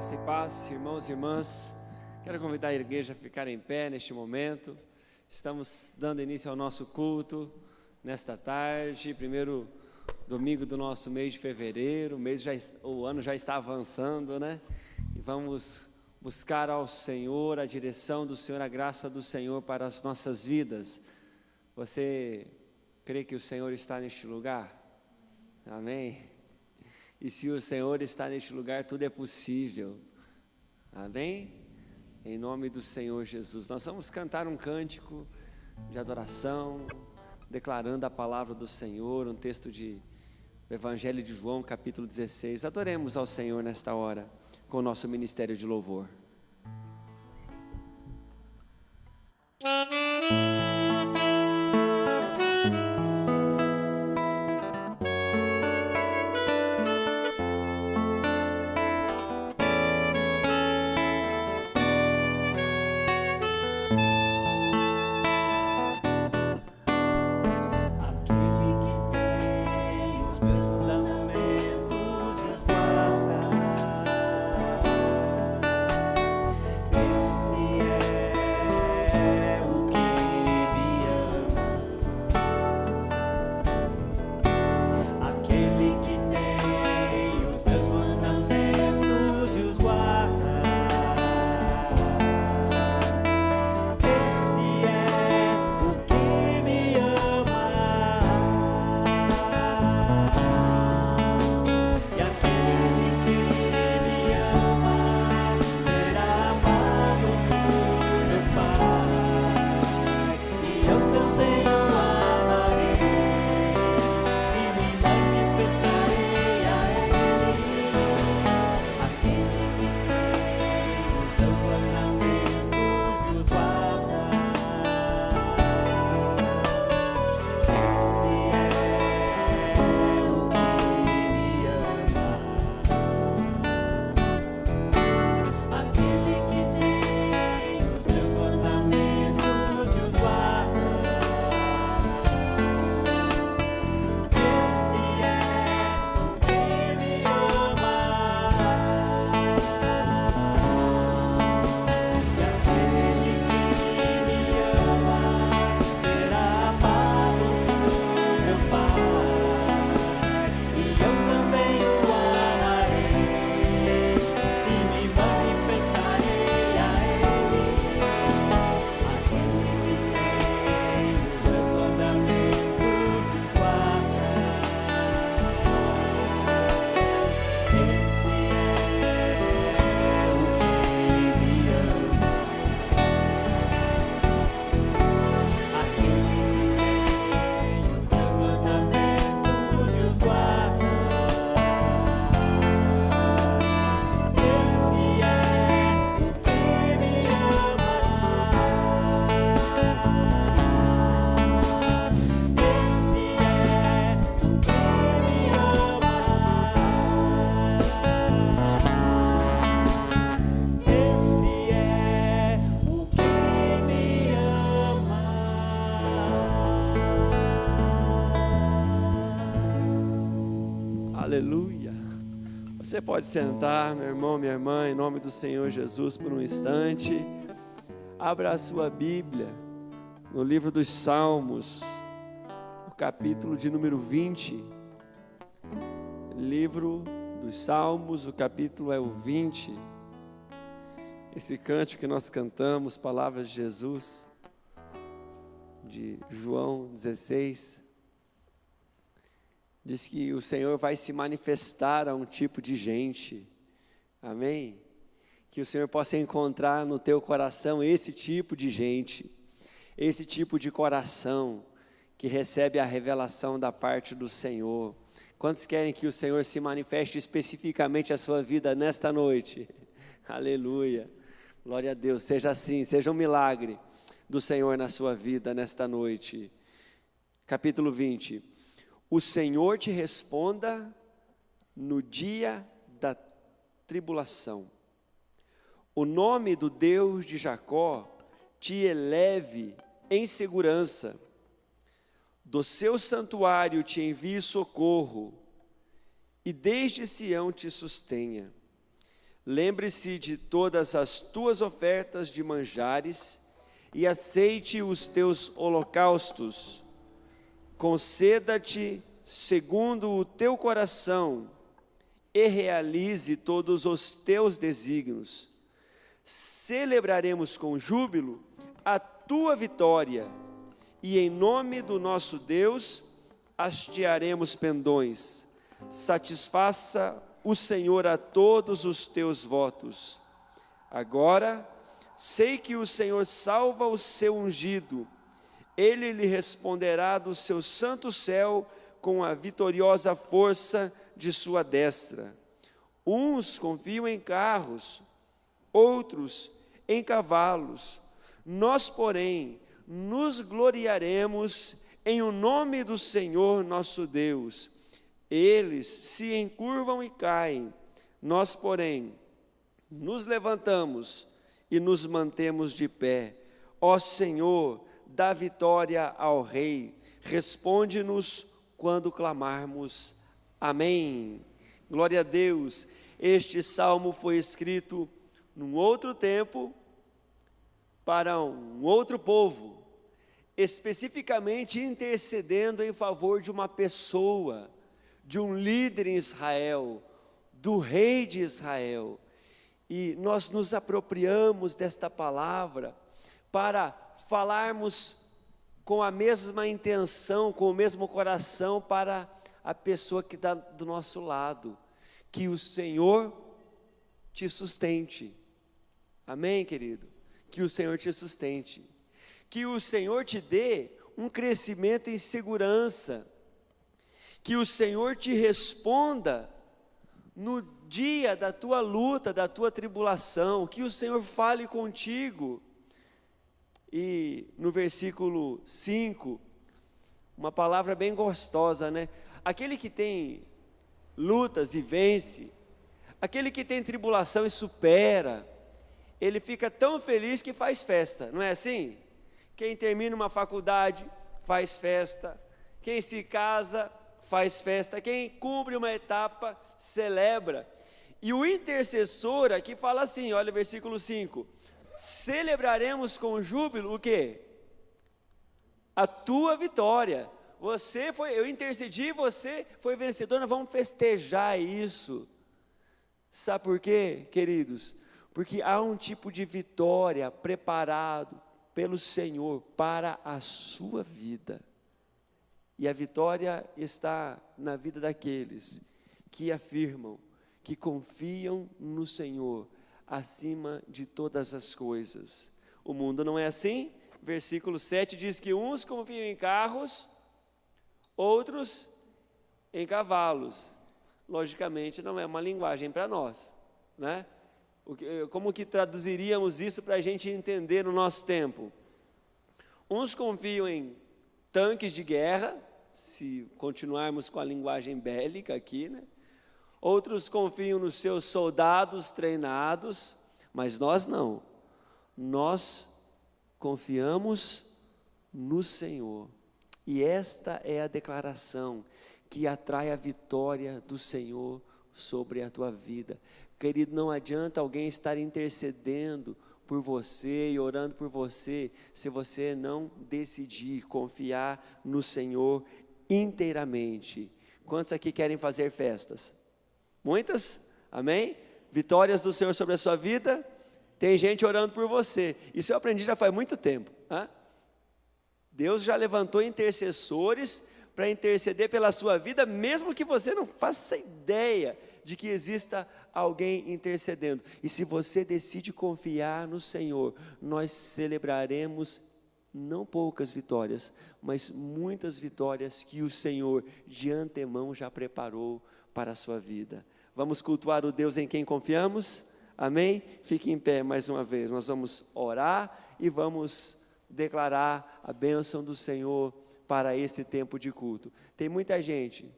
Graça e paz, irmãos e irmãs. Quero convidar a igreja a ficar em pé neste momento. Estamos dando início ao nosso culto nesta tarde, primeiro domingo do nosso mês de fevereiro. O ano já está avançando, né? E vamos buscar ao Senhor, a direção do Senhor, a graça do Senhor para as nossas vidas. Você crê que o Senhor está neste lugar? Amém? E se o Senhor está neste lugar, tudo é possível. Amém? Em nome do Senhor Jesus. Nós vamos cantar um cântico de adoração, declarando a palavra do Senhor, um texto do Evangelho de João, capítulo 16. Adoremos ao Senhor nesta hora, com o nosso ministério de louvor. Aleluia. Você pode sentar, meu irmão, minha irmã, em nome do Senhor Jesus, por um instante. Abra a sua Bíblia no livro dos Salmos, o capítulo de número 20. Livro dos Salmos, o capítulo é o 20. Esse cântico que nós cantamos, palavras de Jesus, de João 16. Diz que o Senhor vai se manifestar a um tipo de gente, amém? Que o Senhor possa encontrar no teu coração esse tipo de gente, esse tipo de coração que recebe a revelação da parte do Senhor. Quantos querem que o Senhor se manifeste especificamente a sua vida nesta noite? Aleluia, glória a Deus, seja assim, seja um milagre do Senhor na sua vida nesta noite. Capítulo 20. O Senhor te responda no dia da tribulação. O nome do Deus de Jacó te eleve em segurança. Do seu santuário te envie socorro, e desde Sião te sustenha. Lembre-se de todas as tuas ofertas de manjares e aceite os teus holocaustos. Conceda-te segundo o teu coração e realize todos os teus desígnios. Celebraremos com júbilo a tua vitória e em nome do nosso Deus hastearemos pendões. Satisfaça o Senhor a todos os teus votos. Agora, sei que o Senhor salva o seu ungido. Ele lhe responderá do seu santo céu com a vitoriosa força de sua destra. Uns confiam em carros, outros em cavalos. Nós, porém, nos gloriaremos em o nome do Senhor nosso Deus. Eles se encurvam e caem, nós, porém, nos levantamos e nos mantemos de pé. Ó Senhor, dá vitória ao Rei, responde-nos quando clamarmos. Amém. Glória a Deus. Este salmo foi escrito num outro tempo, para um outro povo, especificamente intercedendo em favor de uma pessoa, de um líder em Israel, do rei de Israel. E nós nos apropriamos desta palavra para falarmos com a mesma intenção, com o mesmo coração para a pessoa que está do nosso lado. Que o Senhor te sustente. Amém, querido? Que o Senhor te sustente. Que o Senhor te dê um crescimento em segurança. Que o Senhor te responda no dia da tua luta, da tua tribulação. Que o Senhor fale contigo. E no versículo 5, uma palavra bem gostosa, né? Aquele que tem lutas e vence, aquele que tem tribulação e supera, ele fica tão feliz que faz festa, não é assim? Quem termina uma faculdade faz festa, quem se casa faz festa, quem cumpre uma etapa celebra. E o intercessor aqui fala assim, olha o versículo 5: celebraremos com júbilo o quê? A tua vitória. Eu intercedi, você foi vencedor, nós vamos festejar isso. Sabe por quê, queridos? Porque há um tipo de vitória preparado pelo Senhor para a sua vida. E a vitória está na vida daqueles que afirmam, que confiam no Senhor acima de todas as coisas. O mundo não é assim? Versículo 7 diz que uns confiam em carros, outros em cavalos. Logicamente não é uma linguagem para nós, né? Como que traduziríamos isso para a gente entender no nosso tempo? Uns confiam em tanques de guerra, se continuarmos com a linguagem bélica aqui, né? Outros confiam nos seus soldados treinados, mas nós não. Nós confiamos no Senhor. E esta é a declaração que atrai a vitória do Senhor sobre a tua vida. Querido, não adianta alguém estar intercedendo por você e orando por você, se você não decidir confiar no Senhor inteiramente. Quantos aqui querem fazer festas? Muitas? Amém? Vitórias do Senhor sobre a sua vida? Tem gente orando por você. Isso eu aprendi já faz muito tempo. Hein? Deus já levantou intercessores para interceder pela sua vida, mesmo que você não faça ideia de que exista alguém intercedendo. E se você decide confiar no Senhor, nós celebraremos não poucas vitórias, mas muitas vitórias que o Senhor de antemão já preparou para a sua vida. Vamos cultuar o Deus em quem confiamos? Amém? Fique em pé mais uma vez, nós vamos orar e vamos declarar a bênção do Senhor para esse tempo de culto. Tem muita gente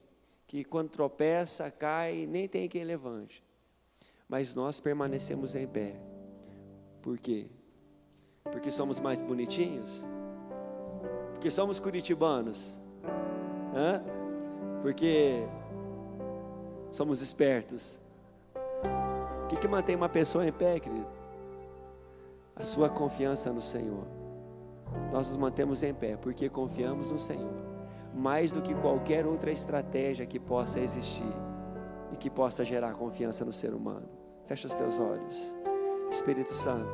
que quando tropeça, cai, nem tem quem levante, mas nós permanecemos em pé. Por quê? Porque somos mais bonitinhos? Porque somos curitibanos? Hã? Porque somos espertos? O que mantém uma pessoa em pé, querido? A sua confiança no Senhor. Nós nos mantemos em pé porque confiamos no Senhor, mais do que qualquer outra estratégia que possa existir e que possa gerar confiança no ser humano. Fecha os teus olhos. Espírito Santo,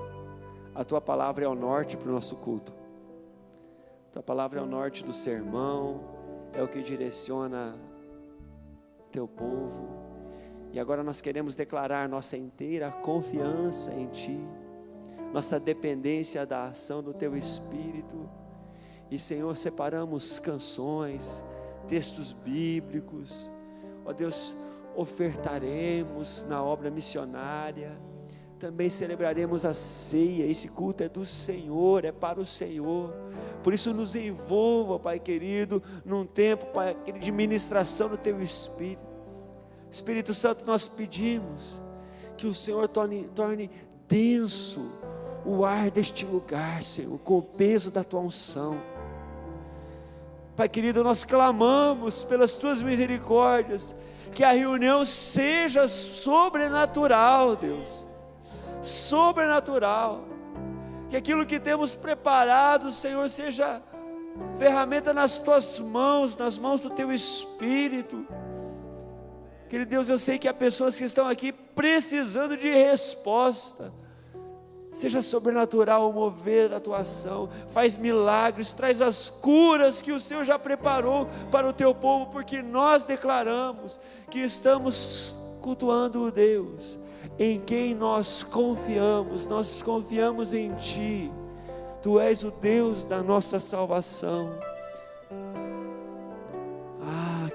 a tua palavra é o norte para o nosso culto. A tua palavra é o norte do sermão, é o que direciona o teu povo. E agora nós queremos declarar nossa inteira confiança em Ti, nossa dependência da ação do Teu Espírito. E Senhor, separamos canções, textos bíblicos, ó Deus, ofertaremos na obra missionária, também celebraremos a ceia. Esse culto é do Senhor, é para o Senhor, por isso nos envolva, Pai querido, num tempo, Pai, de ministração do Teu Espírito. Espírito Santo, nós pedimos que o Senhor torne denso o ar deste lugar, Senhor, com o peso da Tua unção. Pai querido, nós clamamos pelas Tuas misericórdias, que a reunião seja sobrenatural, Deus, sobrenatural, que aquilo que temos preparado, Senhor, seja ferramenta nas Tuas mãos, nas mãos do Teu Espírito. Querido Deus, eu sei que há pessoas que estão aqui precisando de resposta. Seja sobrenatural o mover da Tua ação, faz milagres, traz as curas que o Senhor já preparou para o Teu povo, porque nós declaramos que estamos cultuando o Deus em quem nós confiamos em Ti. Tu és o Deus da nossa salvação.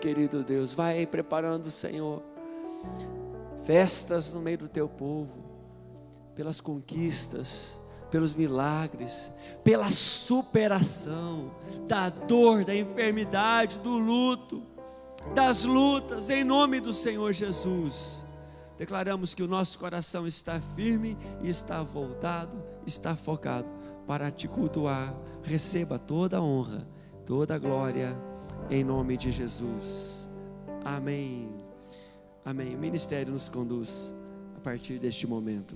Querido Deus, vai preparando, Senhor, festas no meio do Teu povo, pelas conquistas, pelos milagres, pela superação da dor, da enfermidade, do luto, das lutas, em nome do Senhor Jesus. Declaramos que o nosso coração está firme e está voltado, está focado para Te cultuar. Receba toda a honra, toda a glória, em nome de Jesus. Amém. Amém. O ministério nos conduz a partir deste momento.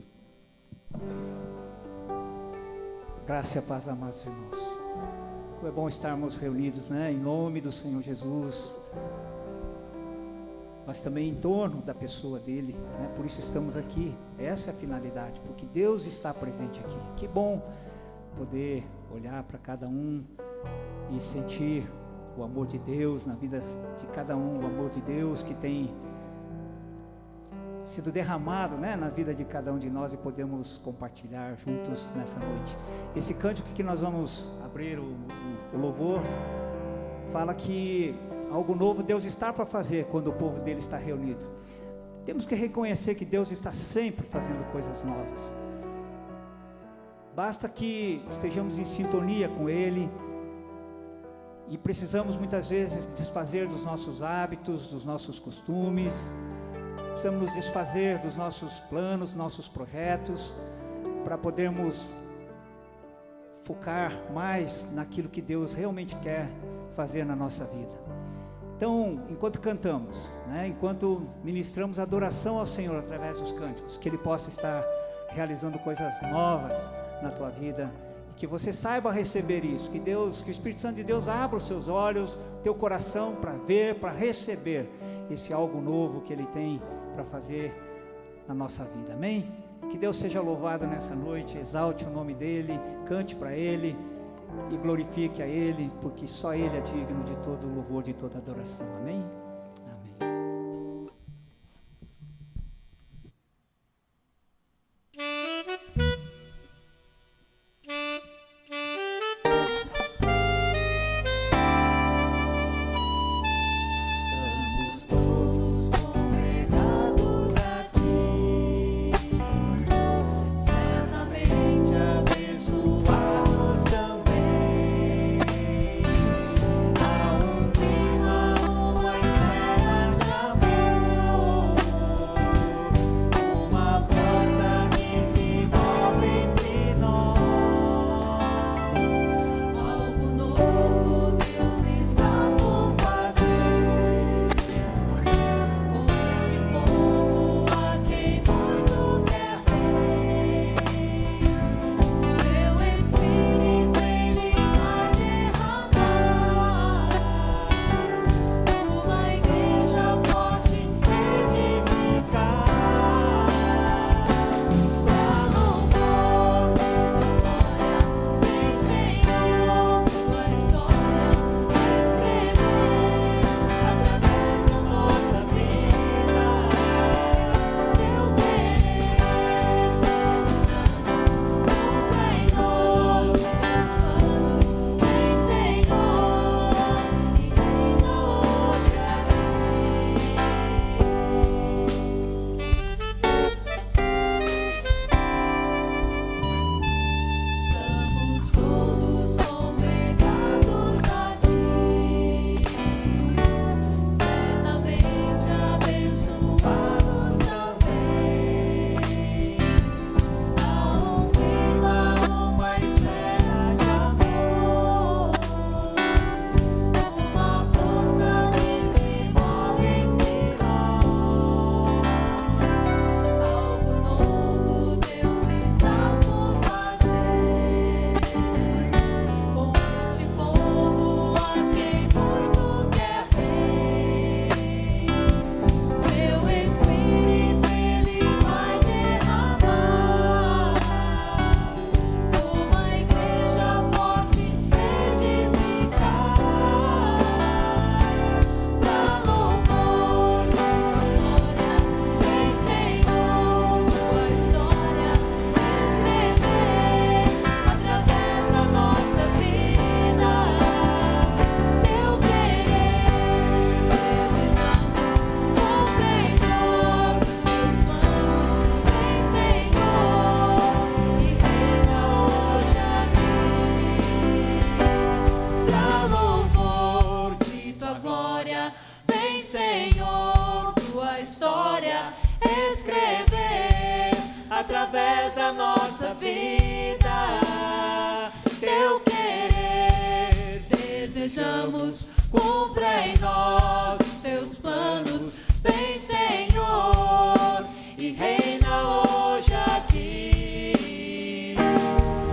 Graça e a paz, amados irmãos. Como é bom estarmos reunidos, em nome do Senhor Jesus, mas também em torno da pessoa dele, Por isso estamos aqui. Essa é a finalidade, porque Deus está presente aqui. Que bom poder olhar para cada um e sentir o amor de Deus na vida de cada um, o amor de Deus que tem sido derramado, na vida de cada um de nós, e podemos compartilhar juntos nessa noite. Esse cântico que nós vamos abrir o louvor, fala que algo novo Deus está para fazer quando o povo dele está reunido. Temos que reconhecer que Deus está sempre fazendo coisas novas. Basta que estejamos em sintonia com Ele. E precisamos muitas vezes desfazer dos nossos hábitos, dos nossos costumes, precisamos nos desfazer dos nossos planos, nossos projetos, para podermos focar mais naquilo que Deus realmente quer fazer na nossa vida. Então, enquanto cantamos, enquanto ministramos adoração ao Senhor através dos cânticos, que Ele possa estar realizando coisas novas na tua vida, que você saiba receber isso, que o Espírito Santo de Deus abra os seus olhos, teu coração, para ver, para receber esse algo novo que Ele tem para fazer na nossa vida, amém? Que Deus seja louvado nessa noite, exalte o nome dEle, cante para Ele e glorifique a Ele, porque só Ele é digno de todo o louvor, de toda adoração, amém? Abençoados também. Há um clima, uma através da nossa vida. Teu querer desejamos, cumpra em nós teus planos, vem Senhor, e reina hoje aqui.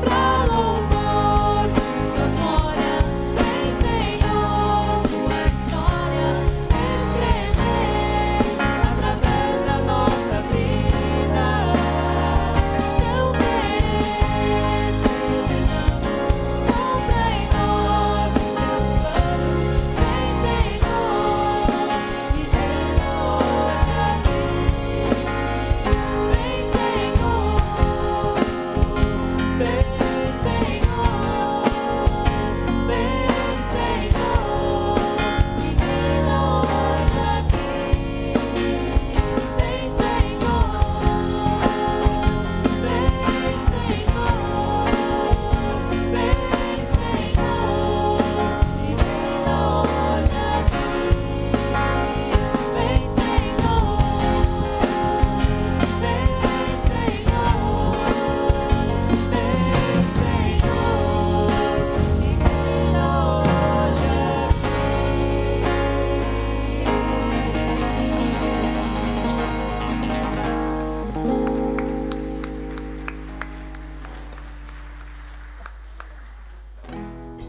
Pra louvor de tua glória, vem Senhor, tua história escrever através da nossa vida. Teu querer desejamos, cumpra em nós teus planos, vem Senhor, e reina hoje aqui. Vem Senhor, vem Senhor, vem Senhor, e reina hoje aqui. Vem Senhor, vem Senhor, vem Senhor, e reina hoje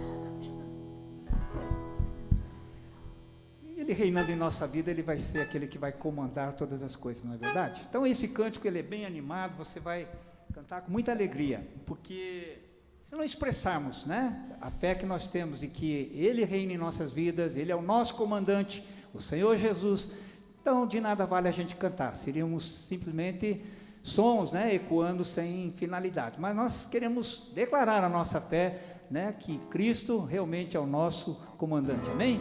aqui. Vem Ele reinando em nossa vida, Ele vai ser aquele que vai comandar todas as coisas, não é verdade? Então esse cântico, ele é bem animado, você vai cantar com muita alegria, porque se não expressarmos, né, a fé que nós temos e que Ele reina em nossas vidas, Ele é o nosso comandante, o Senhor Jesus, então de nada vale a gente cantar, seríamos simplesmente sons, né, ecoando sem finalidade, mas nós queremos declarar a nossa fé, né, que Cristo realmente é o nosso comandante, amém?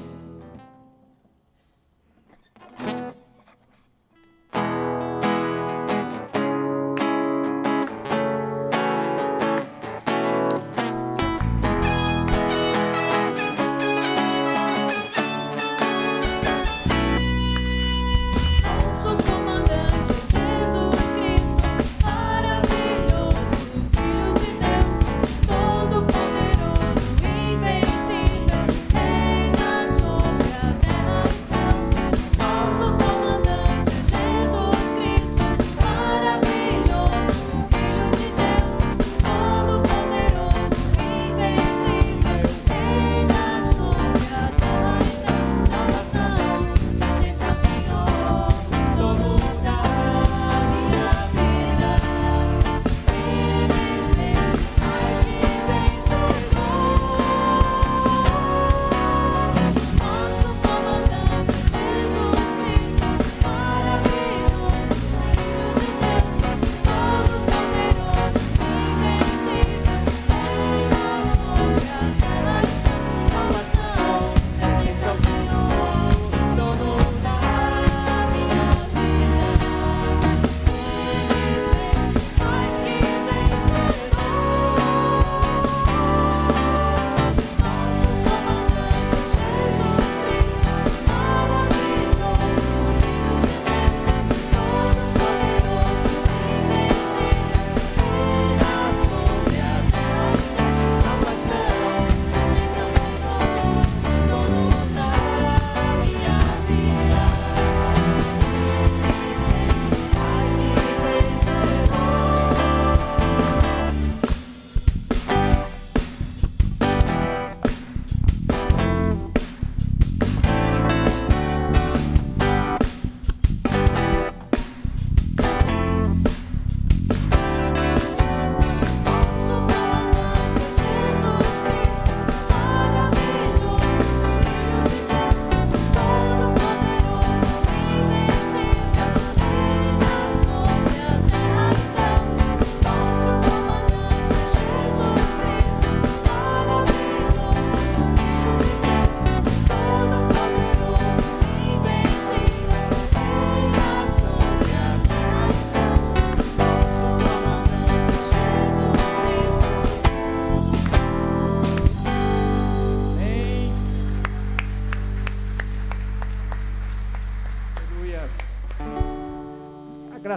Nosso comandante Jesus Cristo, maravilhoso, Filho de Deus, todo-poderoso, invencível, reina sobre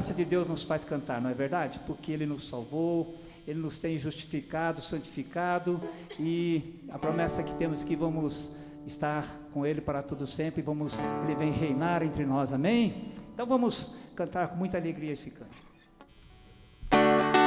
graça de Deus nos faz cantar, não é verdade? Porque Ele nos salvou, Ele nos tem justificado, santificado, e a promessa que temos é que vamos estar com Ele para todo sempre, Ele vem reinar entre nós, amém? Então vamos cantar com muita alegria esse canto. Aleluia.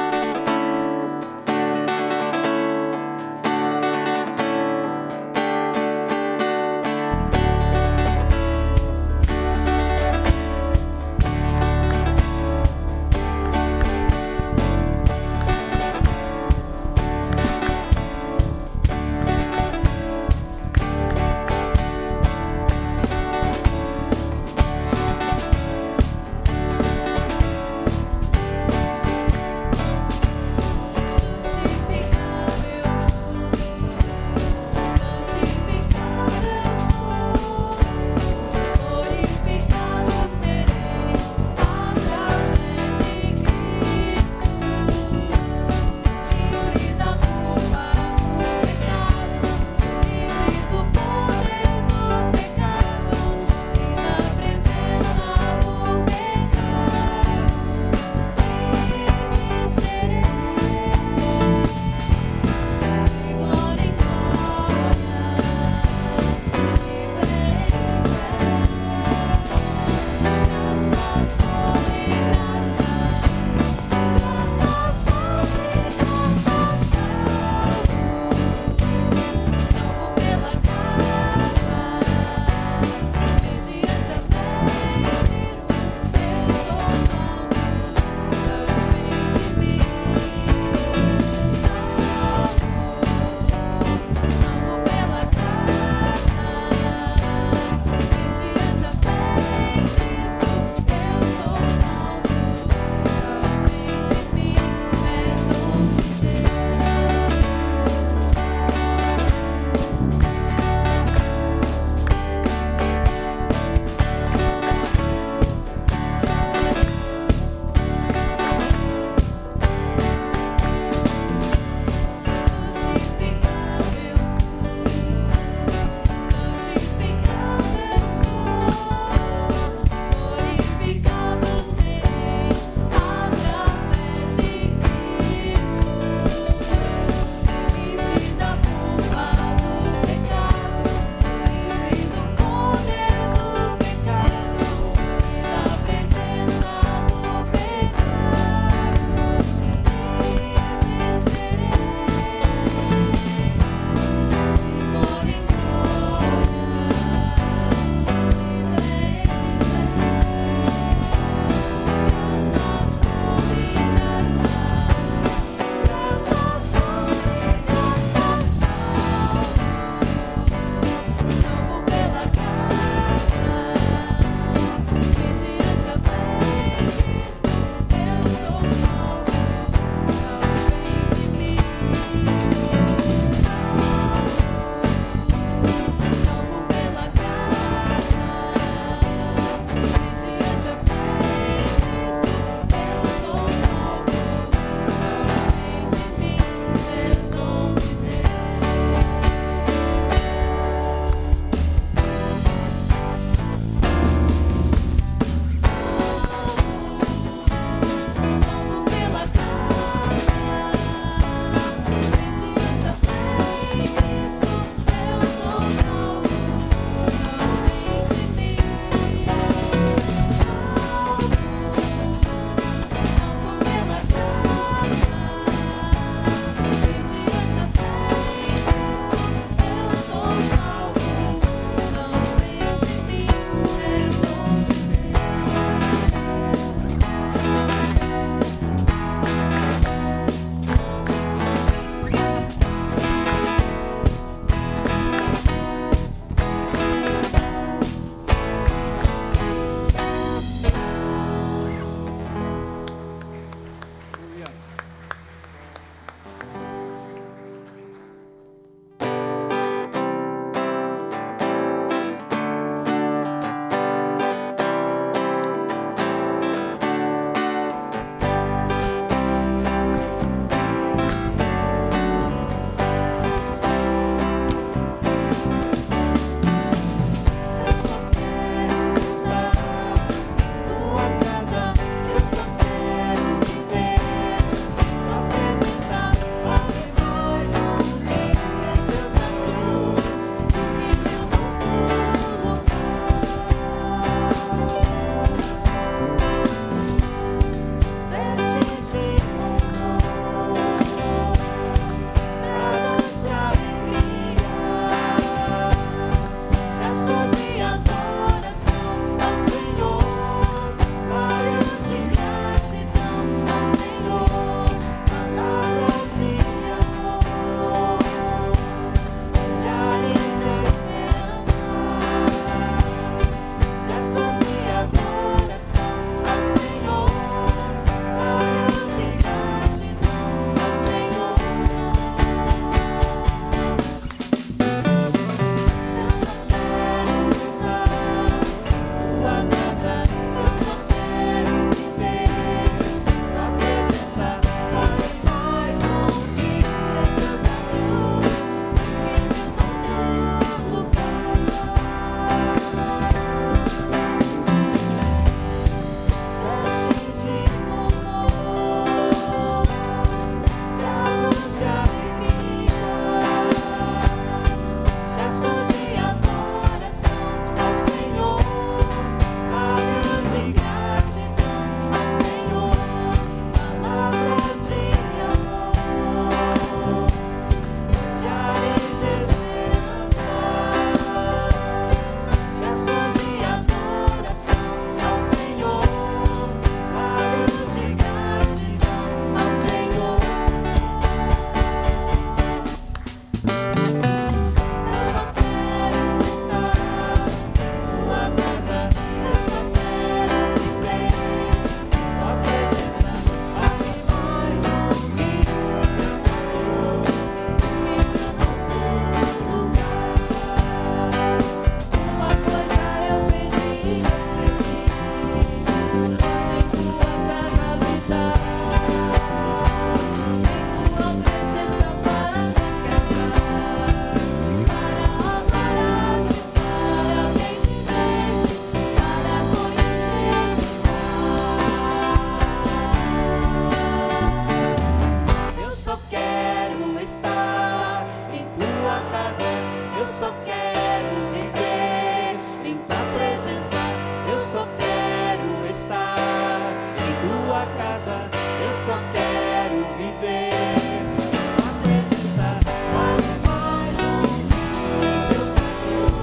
eu só quero viver em tua presença, eu só quero estar em tua casa, eu só quero viver em tua presença. Vale mais um dia, Deus é Deus,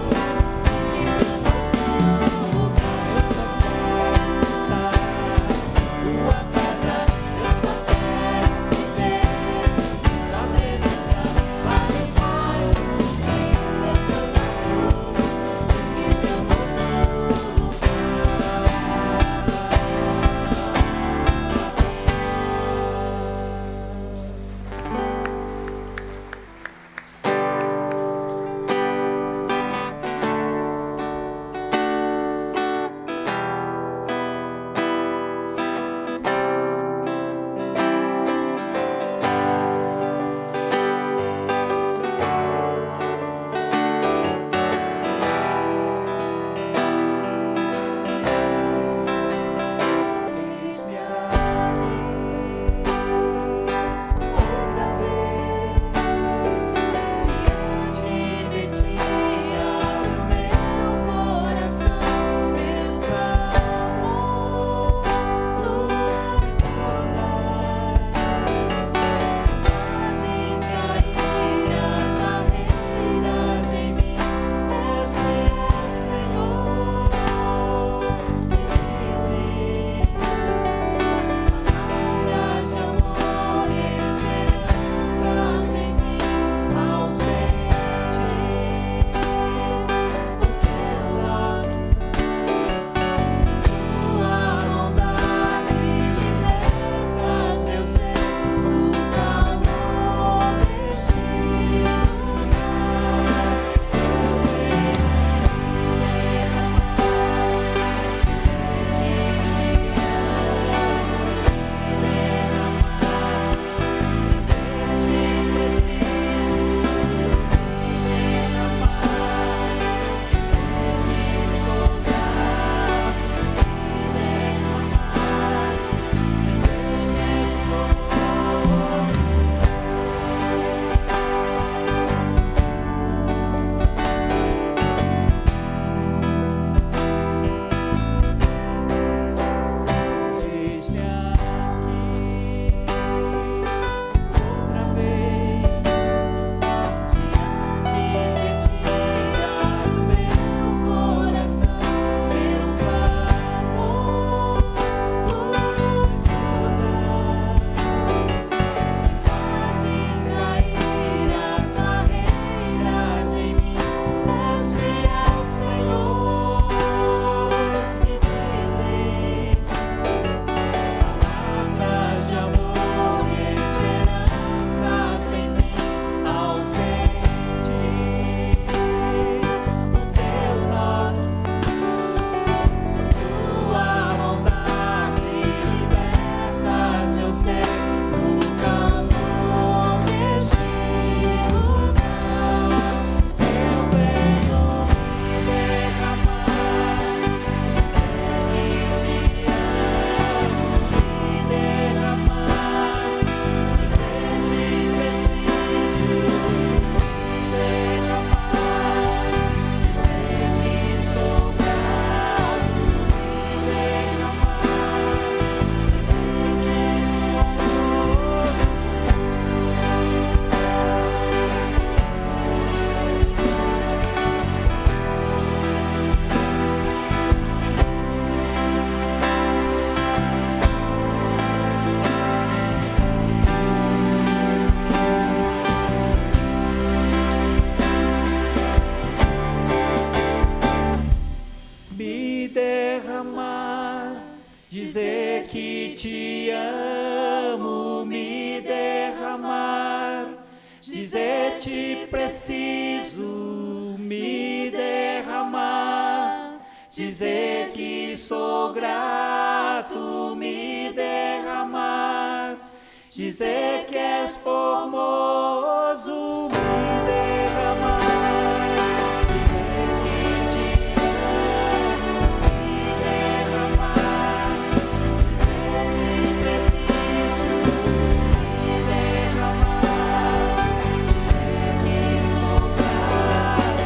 e em lugar eu só quero estar em tua casa, eu só quero viver em tua presença. Vale mais um dia, Deus é Deus, e em Eis-me aqui outra vez, diante de ti abro meu coração, meu clamor, tuas bondades fazes cair as barreiras em mim, és fiel, Senhor, e dizes palavras de amor e esperanças em mim, ausente o teu lado, tua bondade libertas meu ser no calor deste lugar. Eu venho Eis-me aqui outra vez, diante de ti abro meu coração, meu clamor, tuas bondades fazes cair as barreiras em mim, és fiel, Senhor, e dizes palavras de amor e esperanças em mim, ausente o teu toque, tua bondade libertas meu ser no calor deste lugar. Eu venho me derramar, dizer que te amo, me derramar, dizer que preciso, me derramar, dizer que sou grato, me derramar, dizer que sou amoroso. Me derramar, dizer que te amo, me derramar, dizer te preciso, me derramar, dizer que sou grato, me derramar, dizer que és formoso, me derramar. Dizer que te amo, me derramar, dizer te preciso, me derramar, dizer que sou grato,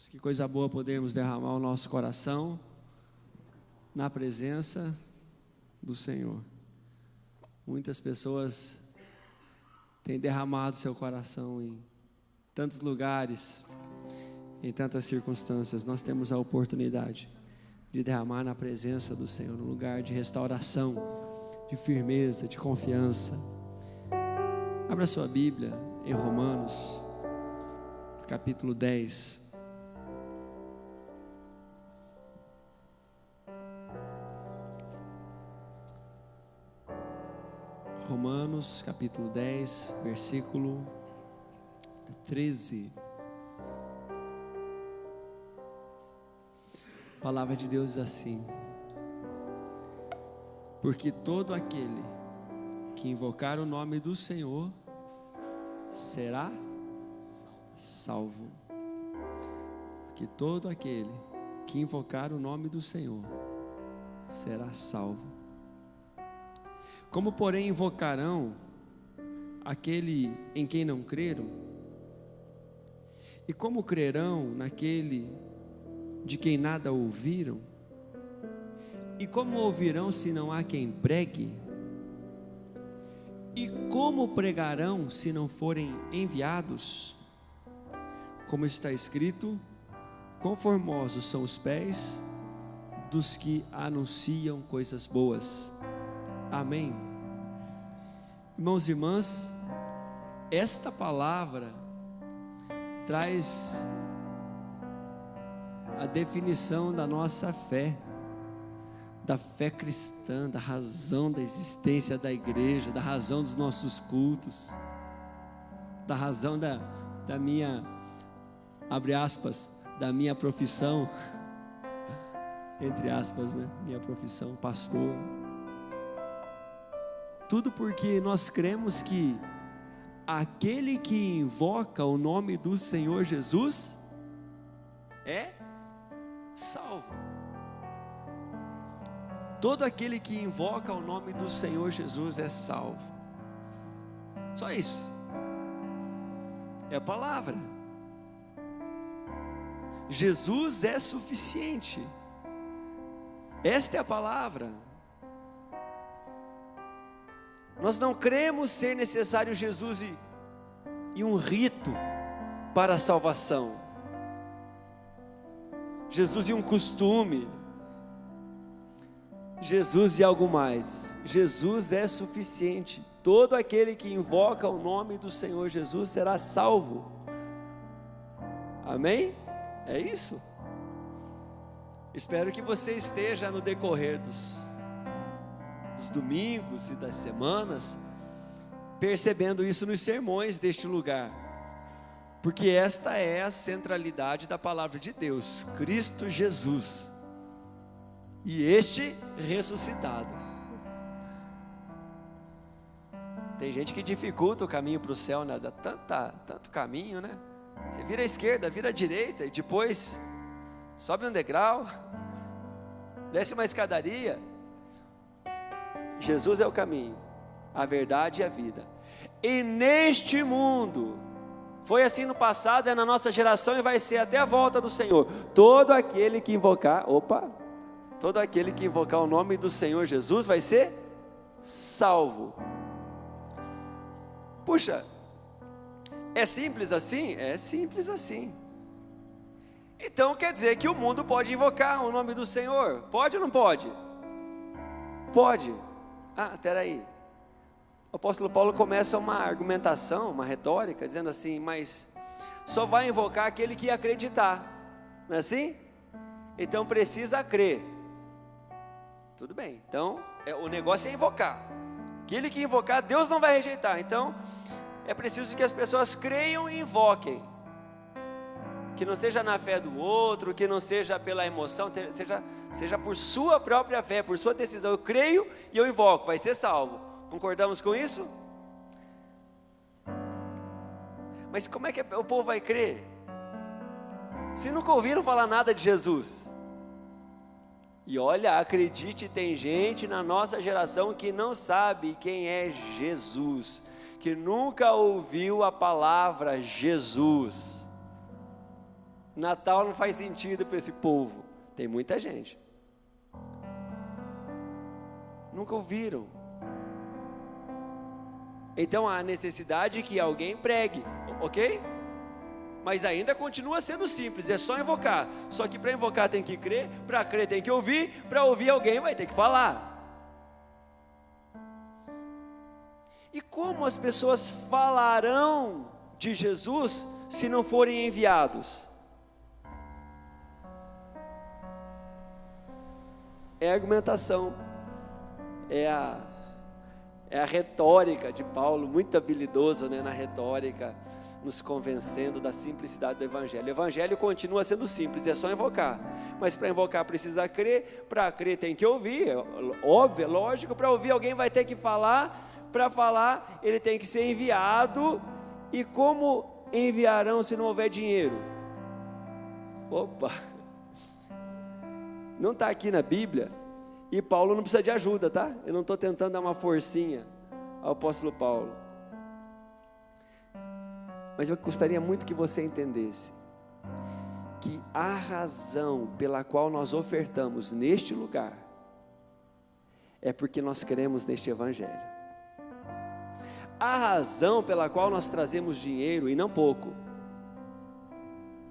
Que coisa boa podermos derramar o nosso coração na presença do Senhor. Muitas pessoas têm derramado seu coração em tantos lugares, em tantas circunstâncias. Nós temos a oportunidade de derramar na presença do Senhor, num lugar de restauração, de firmeza, de confiança. Abra sua Bíblia em Romanos, capítulo 10. Romanos, capítulo 10, versículo 13. A palavra de Deus diz assim: porque todo aquele que invocar o nome do Senhor será salvo. Porque todo aquele que invocar o nome do Senhor será salvo. Como, porém, invocarão aquele em quem não creram? E como crerão naquele de quem nada ouviram? E como ouvirão se não há quem pregue? E como pregarão se não forem enviados? Como está escrito: quão formosos são os pés dos que anunciam coisas boas. Amém. Irmãos e irmãs, esta palavra traz a definição da nossa fé, da fé cristã, da razão da existência da igreja, da razão dos nossos cultos, da razão da minha, abre aspas, da minha profissão, entre aspas, né? Minha profissão, pastor. Tudo porque nós cremos que aquele que invoca o nome do Senhor Jesus é salvo. Todo aquele que invoca o nome do Senhor Jesus é salvo. Só isso. É a palavra. Jesus é suficiente. Esta é a palavra. Nós não cremos ser necessário Jesus e um rito para a salvação. Jesus e um costume. Jesus e algo mais. Jesus é suficiente. Todo aquele que invoca o nome do Senhor Jesus será salvo. Amém? É isso. Espero que você esteja no decorrer dos domingos e das semanas percebendo isso nos sermões deste lugar, porque esta é a centralidade da palavra de Deus, Cristo Jesus, e este ressuscitado. Tem gente que dificulta o caminho para o céu, né? Dá tanto caminho, né? Você vira à esquerda, vira à direita e depois sobe um degrau, desce uma escadaria. Jesus é o caminho, a verdade e a vida. E neste mundo, foi assim no passado, é na nossa geração e vai ser até a volta do Senhor. Todo aquele que invocar o nome do Senhor Jesus vai ser salvo. Puxa, é simples assim? É simples assim. Então quer dizer que o mundo pode invocar o nome do Senhor? Pode ou não pode? Pode. Espera aí. O apóstolo Paulo começa uma argumentação, uma retórica, dizendo assim: mas só vai invocar aquele que acreditar, não é assim? Então precisa crer. Tudo bem, então o negócio é invocar. Aquele que invocar, Deus não vai rejeitar. Então é preciso que as pessoas creiam e invoquem. Que não seja na fé do outro, que não seja pela emoção, seja por sua própria fé, por sua decisão. Eu creio e eu invoco, vai ser salvo. Concordamos com isso? Mas como é que o povo vai crer? Se nunca ouviram falar nada de Jesus. E olha, acredite, tem gente na nossa geração que não sabe quem é Jesus, que nunca ouviu a palavra Jesus. Natal não faz sentido para esse povo. Tem muita gente. Nunca ouviram. Então há necessidade que alguém pregue, ok? Mas ainda continua sendo simples, é só invocar. Só que para invocar tem que crer, para crer tem que ouvir, para ouvir alguém vai ter que falar. E como as pessoas falarão de Jesus se não forem enviados? É a argumentação, é a retórica de Paulo, muito habilidoso, né, na retórica, nos convencendo da simplicidade do Evangelho. O Evangelho continua sendo simples, é só invocar, mas para invocar precisa crer, para crer tem que ouvir, óbvio, é lógico, para ouvir alguém vai ter que falar, para falar ele tem que ser enviado, e como enviarão se não houver dinheiro? Opa! Não está aqui na Bíblia, e Paulo não precisa de ajuda, tá? Eu não estou tentando dar uma forcinha ao apóstolo Paulo, mas eu gostaria muito que você entendesse que a razão pela qual nós ofertamos neste lugar é porque nós cremos neste Evangelho. A razão pela qual nós trazemos dinheiro, e não pouco,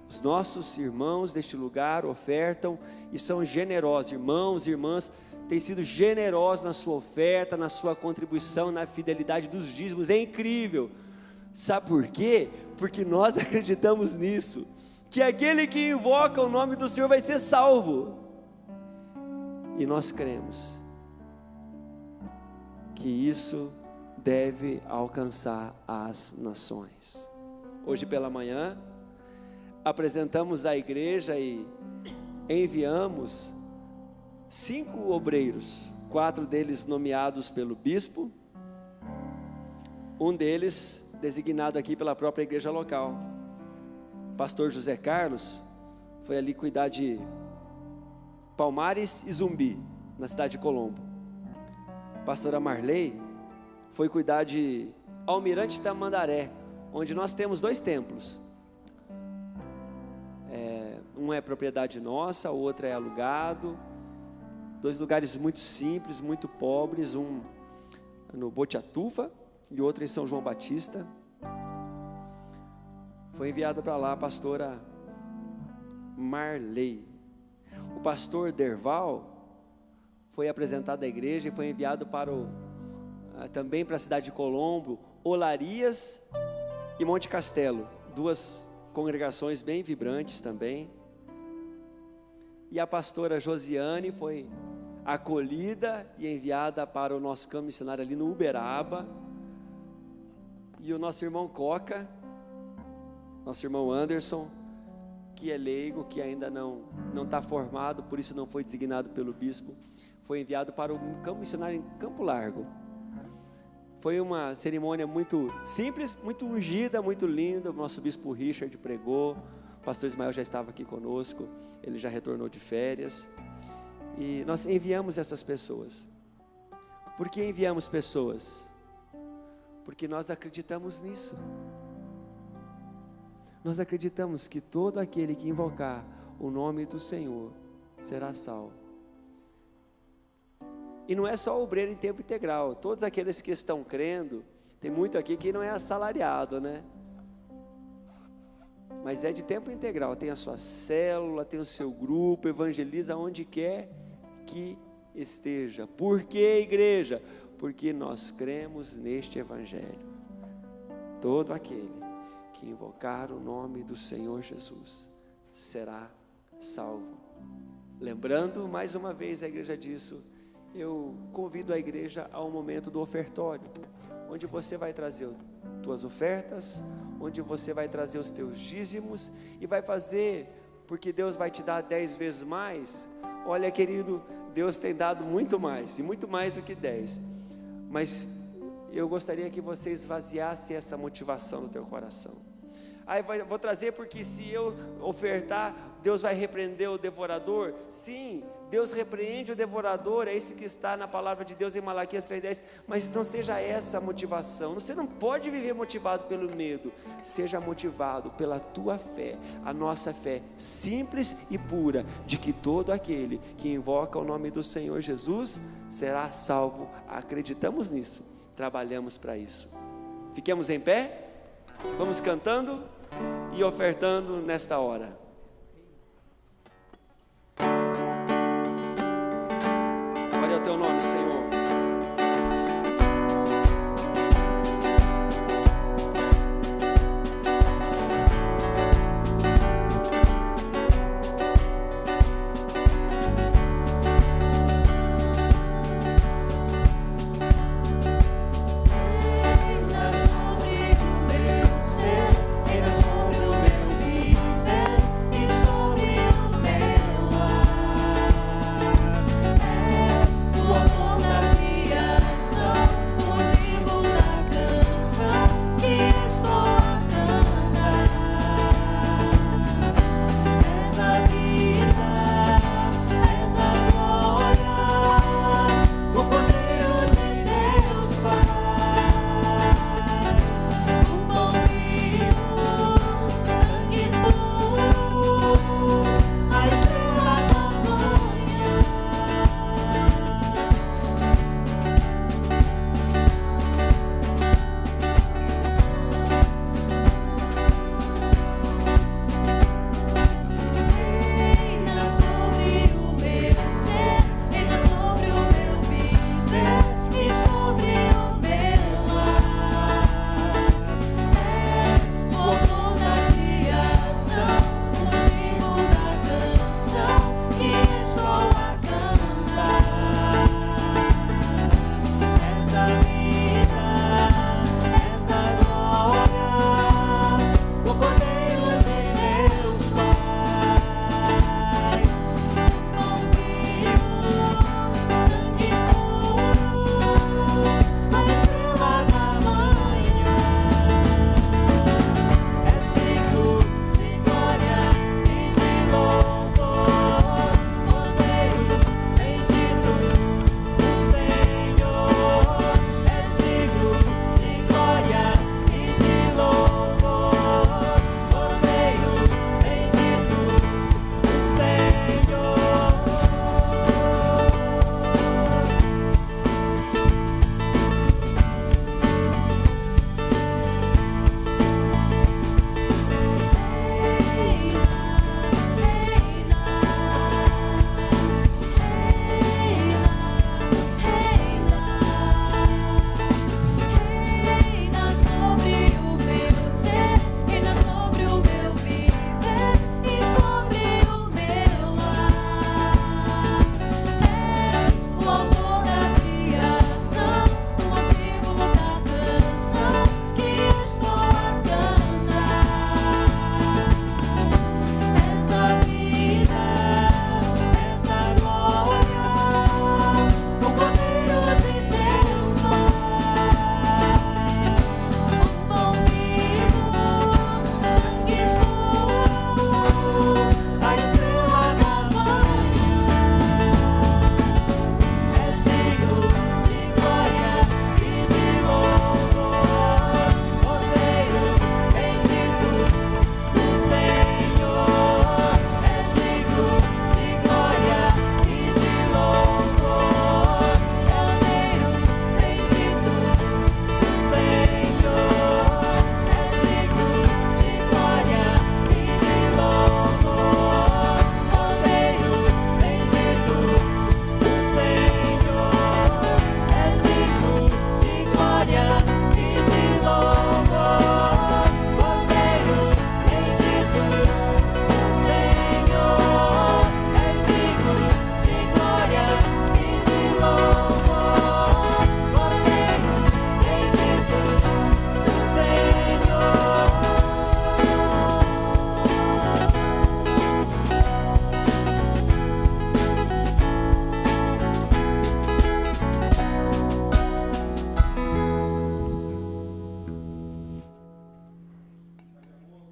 os nossos irmãos deste lugar ofertam e são generosos, irmãos e irmãs têm sido generosos na sua oferta, na sua contribuição, na fidelidade dos dízimos, é incrível. Sabe por quê? Porque nós acreditamos nisso, que aquele que invoca o nome do Senhor vai ser salvo, e nós cremos que isso deve alcançar as nações. Hoje pela manhã apresentamos à igreja e enviamos 5 obreiros, 4 deles nomeados pelo bispo, um deles designado aqui pela própria igreja local. Pastor José Carlos foi ali cuidar de Palmares e Zumbi, na cidade de Colombo. Pastora Marley foi cuidar de Almirante Tamandaré, onde nós temos 2 templos. Um é propriedade nossa, o outro é alugado. 2 lugares muito simples, muito pobres, um no Botiatuva e outro em São João Batista. Foi enviada para lá a pastora Marley. O pastor Derval foi apresentado à igreja e foi enviado para também para a cidade de Colombo, Olarias e Monte Castelo, 2 congregações bem vibrantes também. E a pastora Josiane foi acolhida e enviada para o nosso campo missionário ali no Uberaba. E o nosso irmão Coca, nosso irmão Anderson, que é leigo, que ainda não está formado, por isso não foi designado pelo bispo, foi enviado para o campo missionário em Campo Largo. Foi uma cerimônia muito simples, muito ungida, muito linda. O nosso bispo Richard pregou, o pastor Ismael já estava aqui conosco, ele já retornou de férias. E nós enviamos essas pessoas. Por que enviamos pessoas? Porque nós acreditamos nisso. Nós acreditamos que todo aquele que invocar o nome do Senhor será salvo. E não é só obreiro em tempo integral, todos aqueles que estão crendo, tem muito aqui que não é assalariado, né? Mas é de tempo integral, tem a sua célula, tem o seu grupo, evangeliza onde quer que esteja. Por que, igreja? Porque nós cremos neste Evangelho. Todo aquele que invocar o nome do Senhor Jesus será salvo. Lembrando mais uma vez a igreja disso, eu convido a igreja ao momento do ofertório, onde você vai trazer tuas ofertas, onde você vai trazer os teus dízimos e vai fazer, porque Deus vai te dar 10 vezes mais. Olha, querido, Deus tem dado muito mais, e muito mais do que 10, mas eu gostaria que você esvaziasse essa motivação no teu coração. Vou trazer porque se eu ofertar Deus vai repreender o devorador? Sim, Deus repreende o devorador, é isso que está na palavra de Deus em Malaquias 3:10, mas não seja essa a motivação. Você não pode viver motivado pelo medo, seja motivado pela tua fé, a nossa fé simples e pura, de que todo aquele que invoca o nome do Senhor Jesus será salvo. Acreditamos nisso, trabalhamos para isso. Fiquemos em pé, vamos cantando e ofertando nesta hora. Glória ao teu nome, Senhor.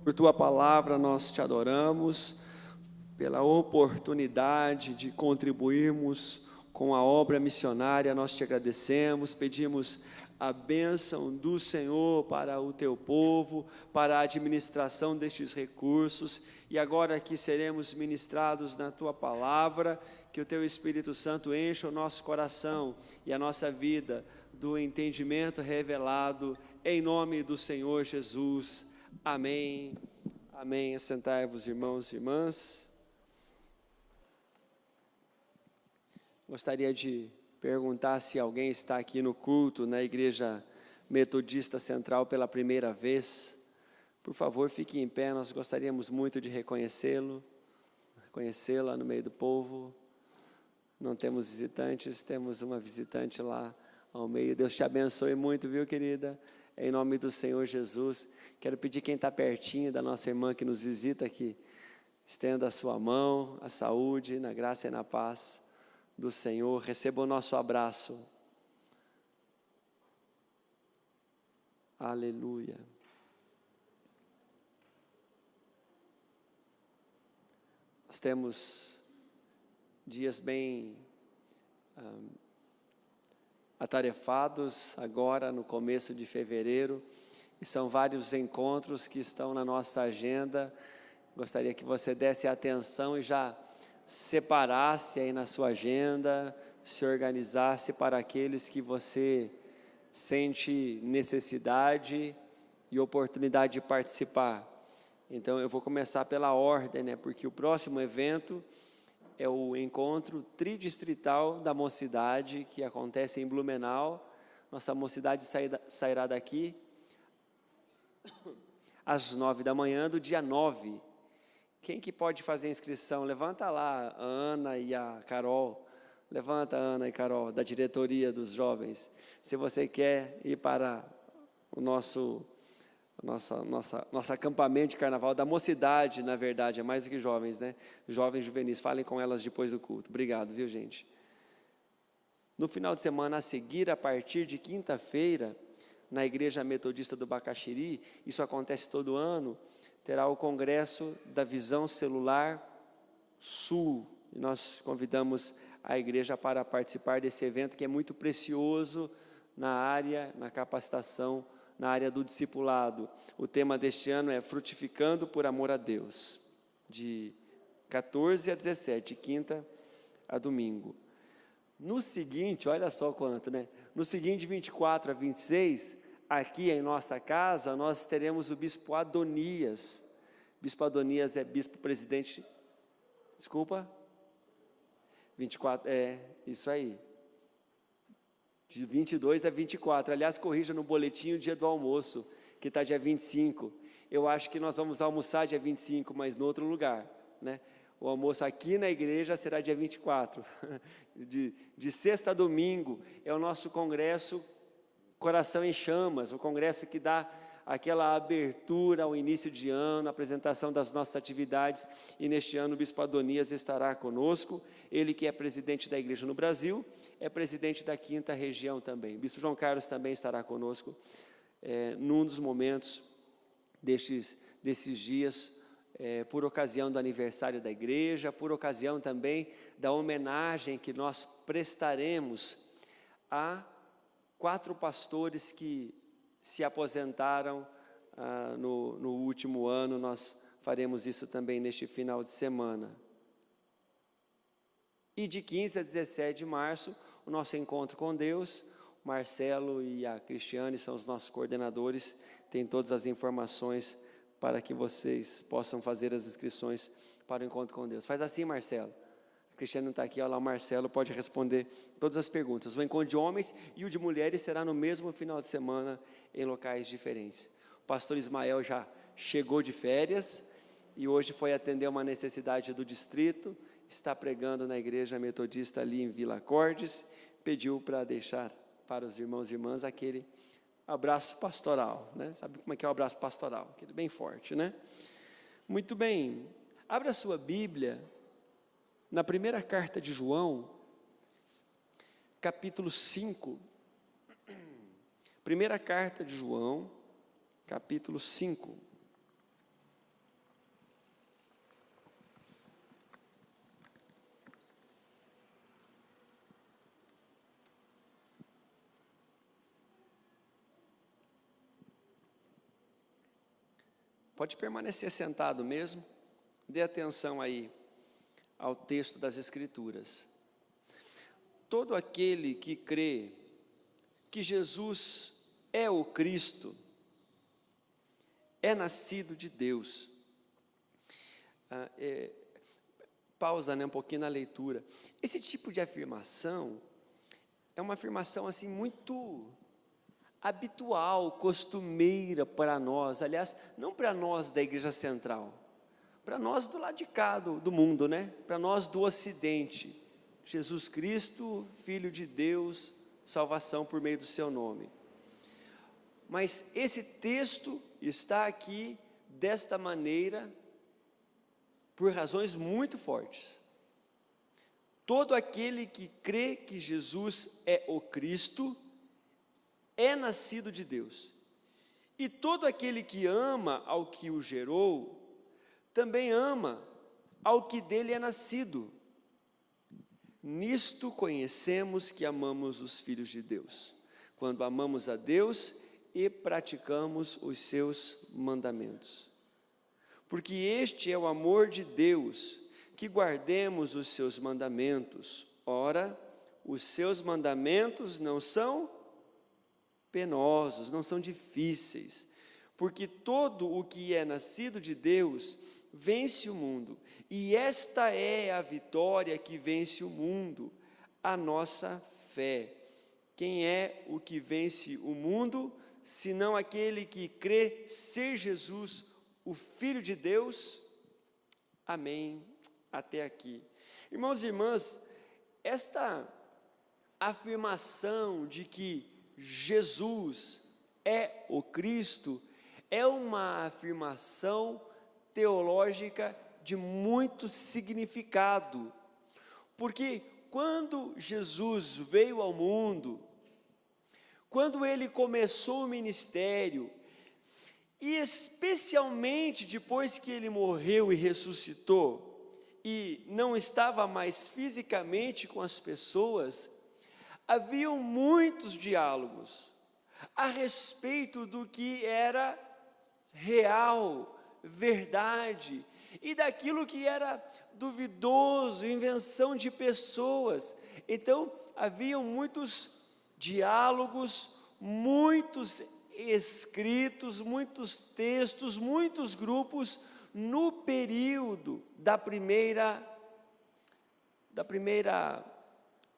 Por tua palavra nós te adoramos, pela oportunidade de contribuirmos com a obra missionária. Nós te agradecemos, pedimos a bênção do Senhor para o teu povo, para a administração destes recursos, e agora que seremos ministrados na tua palavra, que o teu Espírito Santo encha o nosso coração e a nossa vida do entendimento revelado, em nome do Senhor Jesus. Amém. Amém. Assentai-vos, irmãos e irmãs. Gostaria de perguntar se alguém está aqui no culto, na Igreja Metodista Central pela primeira vez. Por favor, fique em pé, nós gostaríamos muito de reconhecê-la no meio do povo. Não temos visitantes, temos uma visitante lá ao meio. Deus te abençoe muito, viu, querida? Em nome do Senhor Jesus. Quero pedir quem está pertinho da nossa irmã que nos visita aqui, estenda a sua mão, a saúde, na graça e na paz do Senhor. Receba o nosso abraço. Aleluia. Nós temos dias bem atarefados agora no começo de fevereiro, e são vários encontros que estão na nossa agenda. Gostaria que você desse atenção e já separasse aí na sua agenda, se organizasse para aqueles que você sente necessidade e oportunidade de participar. Então eu vou começar pela ordem, né? Porque o próximo evento é o encontro tridistrital da mocidade, que acontece em Blumenau. Nossa mocidade sairá daqui às 9 da manhã do dia 9. Quem que pode fazer a inscrição? Levanta lá a Ana e a Carol. Levanta a Ana e Carol, da diretoria dos jovens. Se você quer ir para o nosso acampamento de carnaval, da mocidade, na verdade, é mais do que jovens, né? Jovens juvenis, falem com elas depois do culto. Obrigado, viu, gente? No final de semana a seguir, a partir de quinta-feira, na Igreja Metodista do Bacaxiri, isso acontece todo ano, terá o Congresso da Visão Celular Sul, e nós convidamos a igreja para participar desse evento, que é muito precioso na capacitação, na área do discipulado. O tema deste ano é Frutificando por Amor a Deus, de 14 a 17, quinta a domingo. No seguinte, olha só quanto, né? No seguinte, 24 a 26, aqui em nossa casa, nós teremos o bispo Adonias. Bispo Adonias é bispo presidente, 24, isso aí. De 22 a 24, aliás, corrija no boletim o dia do almoço, que está dia 25. Eu acho que nós vamos almoçar dia 25, mas no outro lugar, né? O almoço aqui na igreja será dia 24, de sexta a domingo, é o nosso congresso Coração em Chamas, o congresso que dá aquela abertura ao início de ano, a apresentação das nossas atividades, e neste ano o bispo Adonias estará conosco, ele que é presidente da igreja no Brasil, é presidente da 5ª região também. O bispo João Carlos também estará conosco, num dos momentos desses dias, por ocasião do aniversário da igreja, por ocasião também da homenagem que nós prestaremos a 4 pastores que se aposentaram no último ano. Nós faremos isso também neste final de semana. E de 15 a 17 de março, o nosso encontro com Deus. Marcelo e a Cristiane são os nossos coordenadores, tem todas as informações para que vocês possam fazer as inscrições para o encontro com Deus. Faz assim, Marcelo. A Cristiane não está aqui, olha lá, o Marcelo pode responder todas as perguntas. O encontro de homens e o de mulheres será no mesmo final de semana, em locais diferentes. O pastor Ismael já chegou de férias e hoje foi atender uma necessidade do distrito, está pregando na igreja metodista ali em Vila Cordes, pediu para deixar para os irmãos e irmãs aquele abraço pastoral, né? Sabe como é que é o abraço pastoral? Aquele bem forte, né? Muito bem, abra a sua Bíblia na primeira carta de João, capítulo 5, primeira carta de João, capítulo 5. Pode permanecer sentado mesmo, dê atenção aí ao texto das Escrituras. Todo aquele que crê que Jesus é o Cristo, é nascido de Deus. Pausa, um pouquinho na leitura. Esse tipo de afirmação é uma afirmação assim muito habitual, costumeira para nós, aliás, não para nós da Igreja Central, para nós do lado de cá do mundo, né? Para nós do Ocidente. Jesus Cristo, Filho de Deus, salvação por meio do seu nome. Mas esse texto está aqui desta maneira por razões muito fortes. Todo aquele que crê que Jesus é o Cristo é nascido de Deus. E todo aquele que ama ao que o gerou, também ama ao que dele é nascido. Nisto conhecemos que amamos os filhos de Deus, quando amamos a Deus e praticamos os seus mandamentos. Porque este é o amor de Deus, que guardemos os seus mandamentos. Ora, os seus mandamentos não são penosos, não são difíceis, porque todo o que é nascido de Deus vence o mundo, e esta é a vitória que vence o mundo, a nossa fé. Quem é o que vence o mundo, senão aquele que crê ser Jesus, o Filho de Deus? Amém. Até aqui. Irmãos e irmãs, esta afirmação de que Jesus é o Cristo é uma afirmação teológica de muito significado, porque quando Jesus veio ao mundo, quando ele começou o ministério, e especialmente depois que ele morreu e ressuscitou, e não estava mais fisicamente com as pessoas, haviam muitos diálogos a respeito do que era real, verdade, e daquilo que era duvidoso, invenção de pessoas. Então, haviam muitos diálogos, muitos escritos, muitos textos, muitos grupos no período da primeira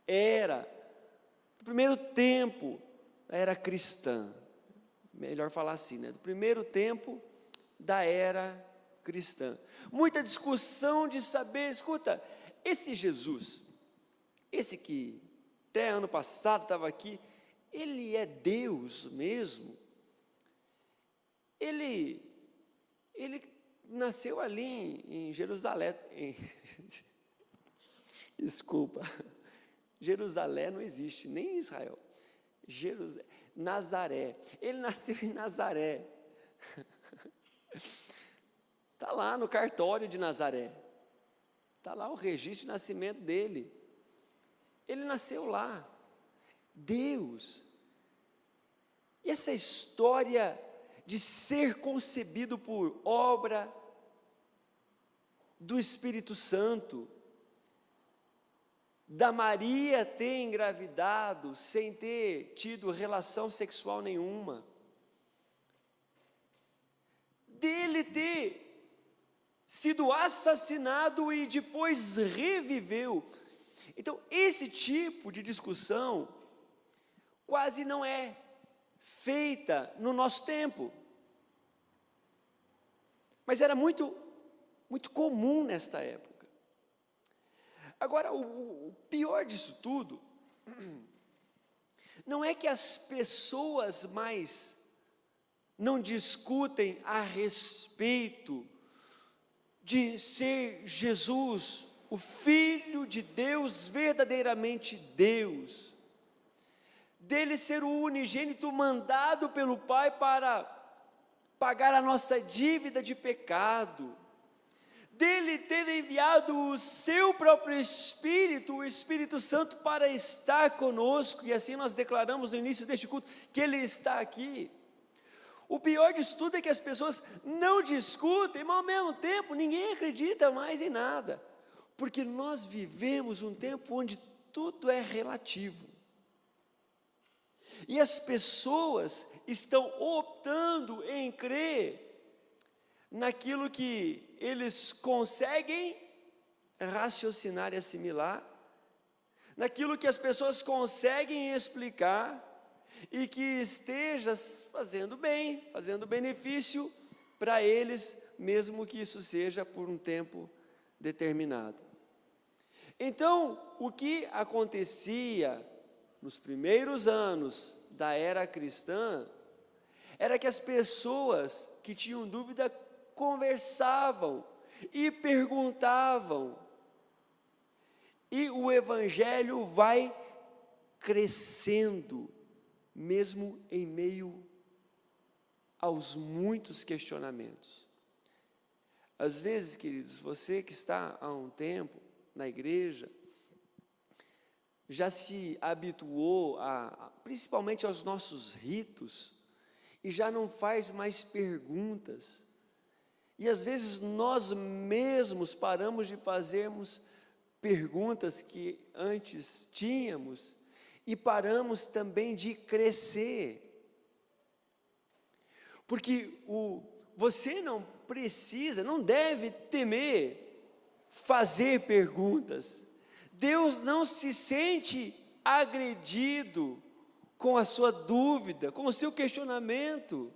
era, do primeiro tempo da era cristã, melhor falar assim, né? Do primeiro tempo da era cristã. Muita discussão de saber, escuta, esse Jesus, esse que até ano passado estava aqui, ele é Deus mesmo? Ele nasceu ali em Jerusalém, desculpa, Jerusalém não existe, nem em Israel, Nazaré, ele nasceu em Nazaré, está lá no cartório de Nazaré, está lá o registro de nascimento dele, ele nasceu lá, Deus. E essa história de ser concebido por obra do Espírito Santo, da Maria ter engravidado sem ter tido relação sexual nenhuma, dele ter sido assassinado e depois reviveu. Então, esse tipo de discussão quase não é feita no nosso tempo, mas era muito comum nesta época. Agora, o pior disso tudo não é que as pessoas mais não discutem a respeito de ser Jesus, o Filho de Deus, verdadeiramente Deus, dele ser o unigênito mandado pelo Pai para pagar a nossa dívida de pecado, dele ter enviado o seu próprio Espírito, o Espírito Santo, para estar conosco, e assim nós declaramos no início deste culto, que ele está aqui. O pior disso tudo é que as pessoas não discutem, mas ao mesmo tempo ninguém acredita mais em nada, porque nós vivemos um tempo onde tudo é relativo, e as pessoas estão optando em crer naquilo que eles conseguem raciocinar e assimilar, naquilo que as pessoas conseguem explicar, e que esteja fazendo bem, fazendo benefício para eles, mesmo que isso seja por um tempo determinado. Então, o que acontecia nos primeiros anos da era cristã, era que as pessoas que tinham dúvida conversavam e perguntavam, e o Evangelho vai crescendo, mesmo em meio aos muitos questionamentos. Às vezes, queridos, você que está há um tempo na igreja, já se habituou principalmente aos nossos ritos, e já não faz mais perguntas, e às vezes nós mesmos paramos de fazermos perguntas que antes tínhamos, e paramos também de crescer, porque você não precisa, não deve temer fazer perguntas. Deus não se sente agredido com a sua dúvida, com o seu questionamento.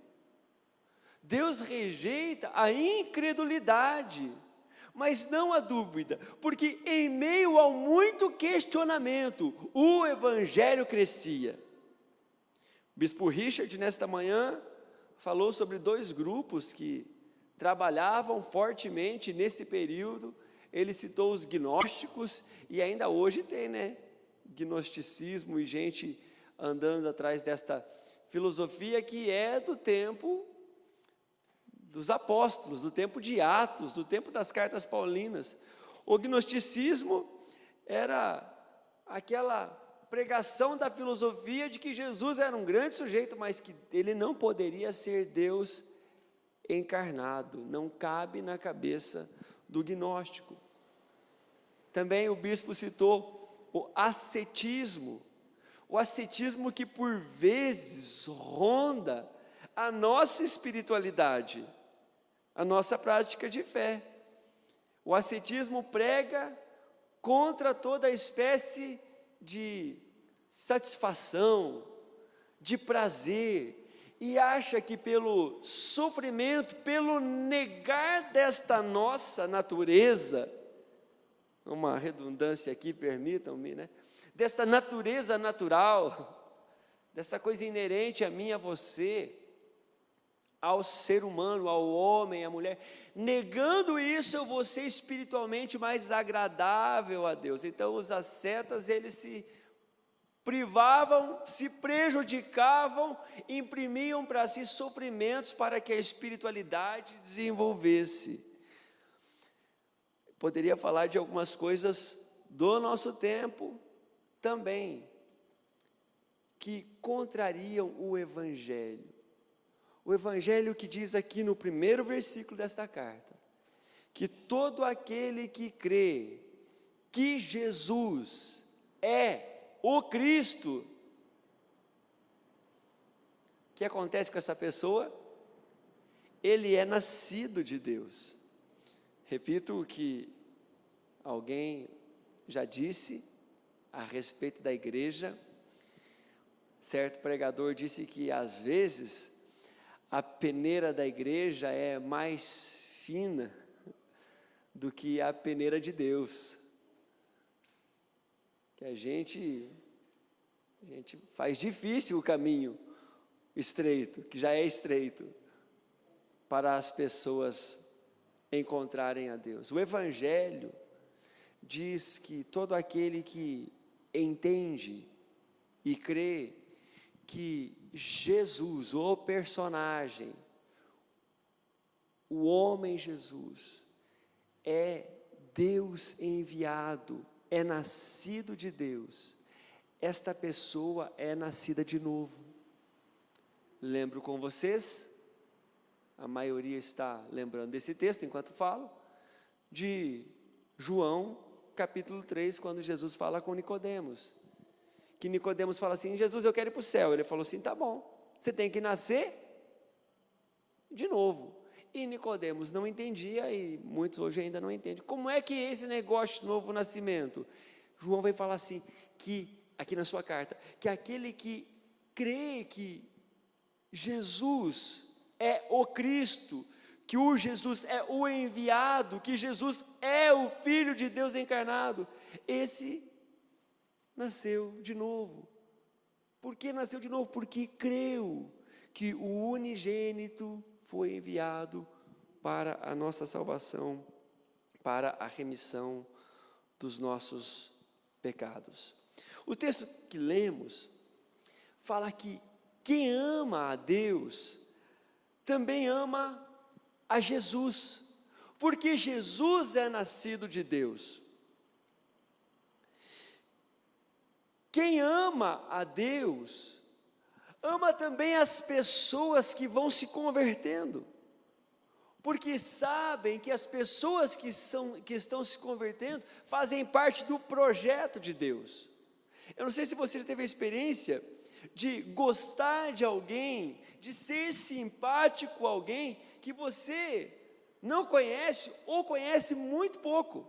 Deus rejeita a incredulidade, mas não a dúvida, porque em meio ao muito questionamento, o Evangelho crescia. O bispo Richard, nesta manhã, falou sobre 2 grupos que trabalhavam fortemente nesse período. Ele citou os gnósticos, e ainda hoje tem, gnosticismo e gente andando atrás desta filosofia que é do tempo dos apóstolos, do tempo de Atos, do tempo das cartas paulinas. O gnosticismo era aquela pregação da filosofia de que Jesus era um grande sujeito, mas que ele não poderia ser Deus encarnado. Não cabe na cabeça do gnóstico. Também o bispo citou o ascetismo que por vezes ronda a nossa espiritualidade, a nossa prática de fé. O ascetismo prega contra toda espécie de satisfação, de prazer, e acha que pelo sofrimento, pelo negar desta nossa natureza, uma redundância aqui, permitam-me, desta natureza natural, dessa coisa inerente a mim e a você, ao ser humano, ao homem, à mulher, negando isso, eu vou ser espiritualmente mais agradável a Deus. Então os ascetas, eles se privavam, se prejudicavam, imprimiam para si sofrimentos para que a espiritualidade desenvolvesse. Poderia falar de algumas coisas do nosso tempo também, que contrariam o Evangelho. O Evangelho que diz aqui no primeiro versículo desta carta, que todo aquele que crê que Jesus é o Cristo, o que acontece com essa pessoa? Ele é nascido de Deus. Repito o que alguém já disse a respeito da igreja. Certo pregador disse que às vezes a peneira da igreja é mais fina do que a peneira de Deus, que a gente faz difícil o caminho estreito, que já é estreito, para as pessoas encontrarem a Deus. O Evangelho diz que todo aquele que entende e crê que Jesus, o personagem, o homem Jesus, é Deus enviado, é nascido de Deus, esta pessoa é nascida de novo. Lembro com vocês a maioria está lembrando desse texto enquanto falo, de João capítulo 3, quando Jesus fala com Nicodemos, que Nicodemos fala assim: Jesus, eu quero ir para o céu. Ele falou assim: tá bom, você tem que nascer de novo. E Nicodemos não entendia, e muitos hoje ainda não entendem. Como é que é esse negócio de novo nascimento? João vai falar assim, que, aqui na sua carta, que aquele que crê que Jesus é o Cristo, que o Jesus é o enviado, que Jesus é o Filho de Deus encarnado, esse nasceu de novo. Por que nasceu de novo? Porque creu que o unigênito foi enviado para a nossa salvação, para a remissão dos nossos pecados. O texto que lemos fala que quem ama a Deus também ama a Jesus, porque Jesus é nascido de Deus. Quem ama a Deus, ama também as pessoas que vão se convertendo, porque sabem que as pessoas que estão se convertendo fazem parte do projeto de Deus. Eu não sei se você já teve a experiência de gostar de alguém, de ser simpático a alguém que você não conhece ou conhece muito pouco,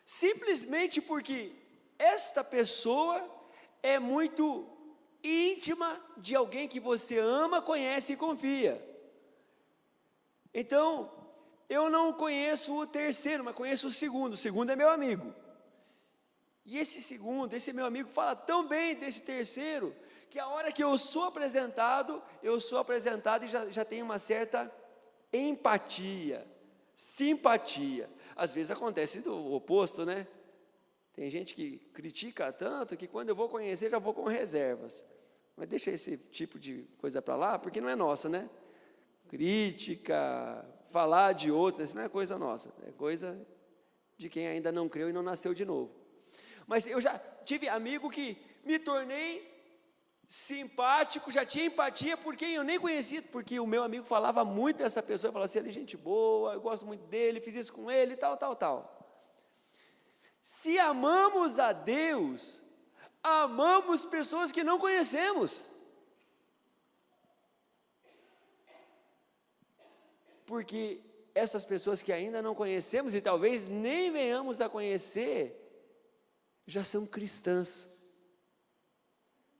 simplesmente porque esta pessoa é muito íntima de alguém que você ama, conhece e confia. Então, eu não conheço o terceiro, mas conheço o segundo é meu amigo. E esse meu amigo fala tão bem desse terceiro, que a hora que eu sou apresentado e já tenho uma certa empatia, simpatia. Às vezes acontece do oposto, né? Tem gente que critica tanto que quando eu vou conhecer já vou com reservas. Mas deixa esse tipo de coisa para lá, porque não é nossa, né? Crítica, falar de outros, isso não é coisa nossa, é coisa de quem ainda não creu e não nasceu de novo. Mas eu já tive amigo que me tornei simpático, já tinha empatia por quem eu nem conhecia, porque o meu amigo falava muito dessa pessoa, falava assim: ele é gente boa, eu gosto muito dele, fiz isso com ele, tal. Se amamos a Deus, amamos pessoas que não conhecemos, porque essas pessoas que ainda não conhecemos e talvez nem venhamos a conhecer, já são cristãs,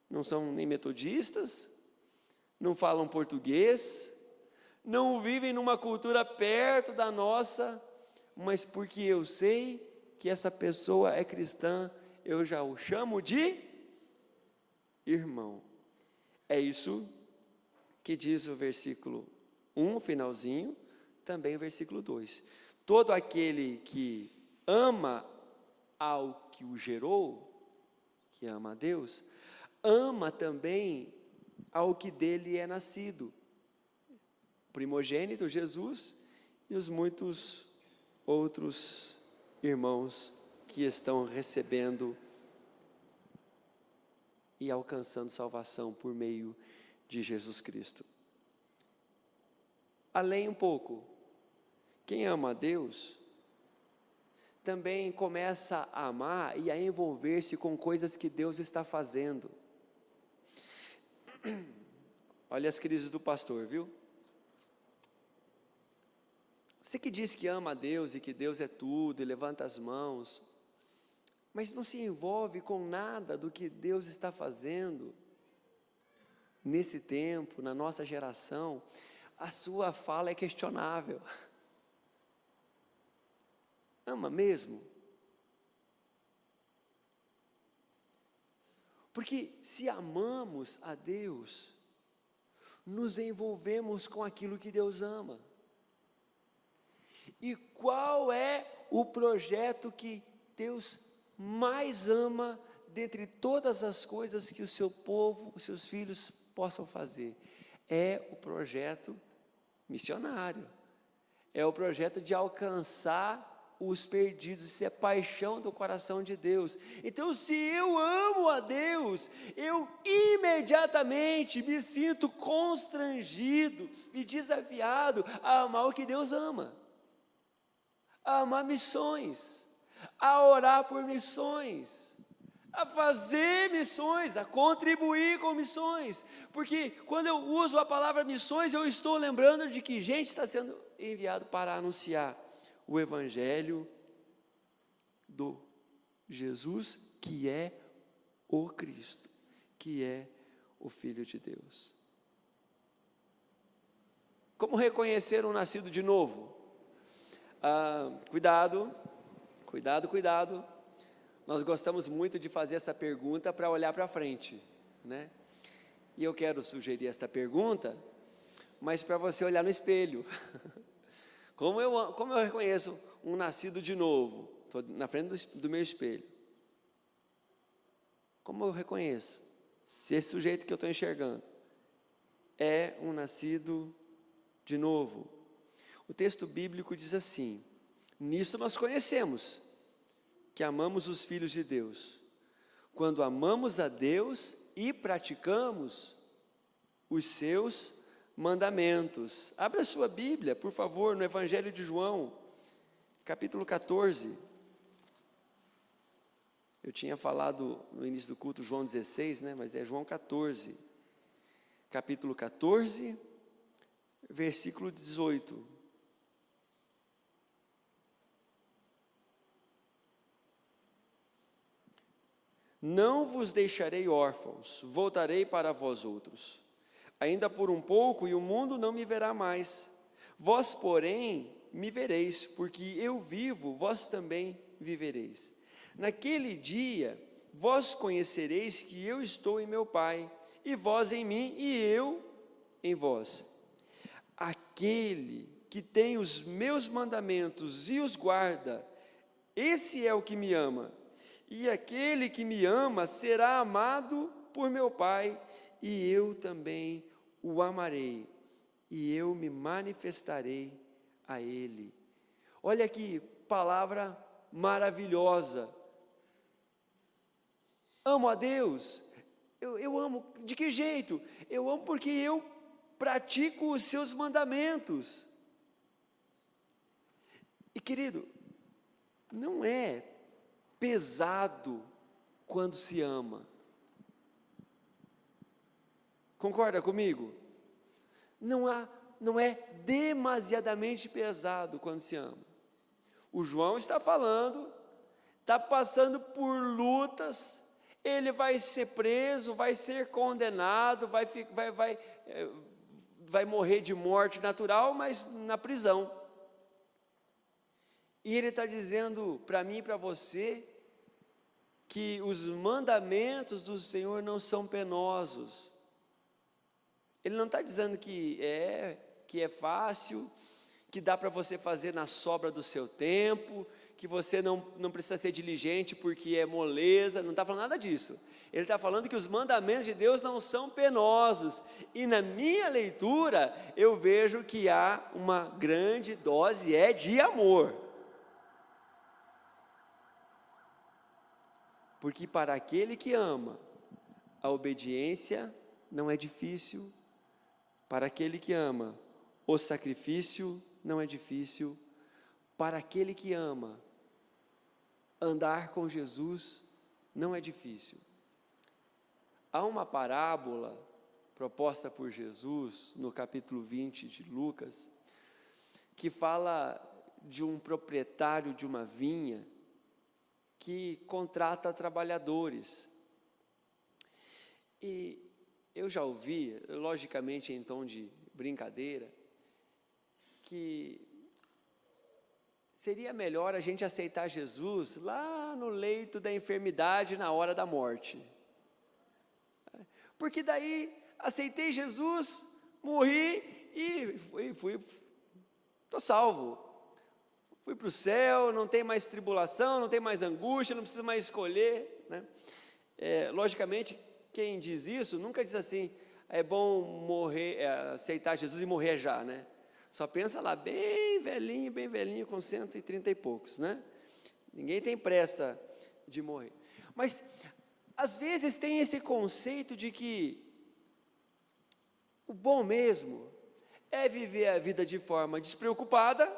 não são nem metodistas, não falam português, não vivem numa cultura perto da nossa, mas porque eu sei que essa pessoa é cristã, eu já o chamo de irmão. É isso que diz o versículo 1, finalzinho, também o versículo 2. Todo aquele que ama ao que o gerou, que ama a Deus, ama também ao que dele é nascido. O primogênito, Jesus, e os muitos outros irmãos que estão recebendo e alcançando salvação por meio de Jesus Cristo. Além um pouco, quem ama a Deus também começa a amar e a envolver-se com coisas que Deus está fazendo. Olha as crises do pastor, viu? Você que diz que ama a Deus e que Deus é tudo e levanta as mãos, mas não se envolve com nada do que Deus está fazendo nesse tempo, na nossa geração, a sua fala é questionável. Ama mesmo? Porque se amamos a Deus, nos envolvemos com aquilo que Deus ama. E qual é o projeto que Deus mais ama dentre todas as coisas que o seu povo, os seus filhos possam fazer? É o projeto missionário, é o projeto de alcançar os perdidos. Isso é paixão do coração de Deus. Então, se eu amo a Deus, eu imediatamente me sinto constrangido e desafiado a amar o que Deus ama, a amar missões, a orar por missões, a fazer missões, a contribuir com missões, porque quando eu uso a palavra missões, eu estou lembrando de que gente está sendo enviado para anunciar o Evangelho do Jesus, que é o Cristo, que é o Filho de Deus. Como reconhecer um nascido de novo? Cuidado. Nós gostamos muito de fazer essa pergunta para olhar para frente, né? E eu quero sugerir esta pergunta, mas para você olhar no espelho. Como eu reconheço um nascido de novo? Estou na frente do meu espelho. Como eu reconheço se esse sujeito que eu estou enxergando é um nascido de novo? O texto bíblico diz assim: nisto nós conhecemos que amamos os filhos de Deus, quando amamos a Deus e praticamos os seus mandamentos. Abra sua Bíblia, por favor, no Evangelho de João, capítulo 14. Eu tinha falado no início do culto João 16, né? Mas é João 14. Capítulo 14, versículo 18. Não vos deixarei órfãos, voltarei para vós outros. Ainda por um pouco, e o mundo não me verá mais. Vós, porém, me vereis, porque eu vivo, vós também vivereis. Naquele dia, vós conhecereis que eu estou em meu Pai, e vós em mim, e eu em vós. Aquele que tem os meus mandamentos e os guarda, esse é o que me ama. E aquele que me ama será amado por meu Pai, e eu também o amarei, e eu me manifestarei a ele. Olha que palavra maravilhosa. Amo a Deus. Eu amo, de que jeito? Eu amo porque eu pratico os seus mandamentos. E querido, não é pesado quando se ama. Concorda comigo? Não é demasiadamente pesado quando se ama. O João está falando, está passando por lutas, ele vai ser preso, vai ser condenado, vai morrer de morte natural, mas na prisão. E ele está dizendo para mim e para você que os mandamentos do Senhor não são penosos. Ele não está dizendo que é fácil, que dá para você fazer na sobra do seu tempo, que você não precisa ser diligente porque é moleza, não está falando nada disso. Ele está falando que os mandamentos de Deus não são penosos, e na minha leitura eu vejo que há uma grande dose de amor. Porque para aquele que ama, a obediência não é difícil. Para aquele que ama, o sacrifício não é difícil. Para aquele que ama, andar com Jesus não é difícil. Há uma parábola proposta por Jesus no capítulo 20 de Lucas, que fala de um proprietário de uma vinha que contrata trabalhadores. E eu já ouvi, logicamente em tom de brincadeira, que seria melhor a gente aceitar Jesus lá no leito da enfermidade na hora da morte. Porque daí aceitei Jesus, morri e estou salvo. Fui para o céu, não tem mais tribulação, não tem mais angústia, não precisa mais escolher, né? Logicamente, quem diz isso nunca diz assim, é bom morrer, aceitar Jesus e morrer já, né? Só pensa lá, bem velhinho, com 130 e poucos, né? Ninguém tem pressa de morrer. Mas, às vezes, tem esse conceito de que o bom mesmo é viver a vida de forma despreocupada,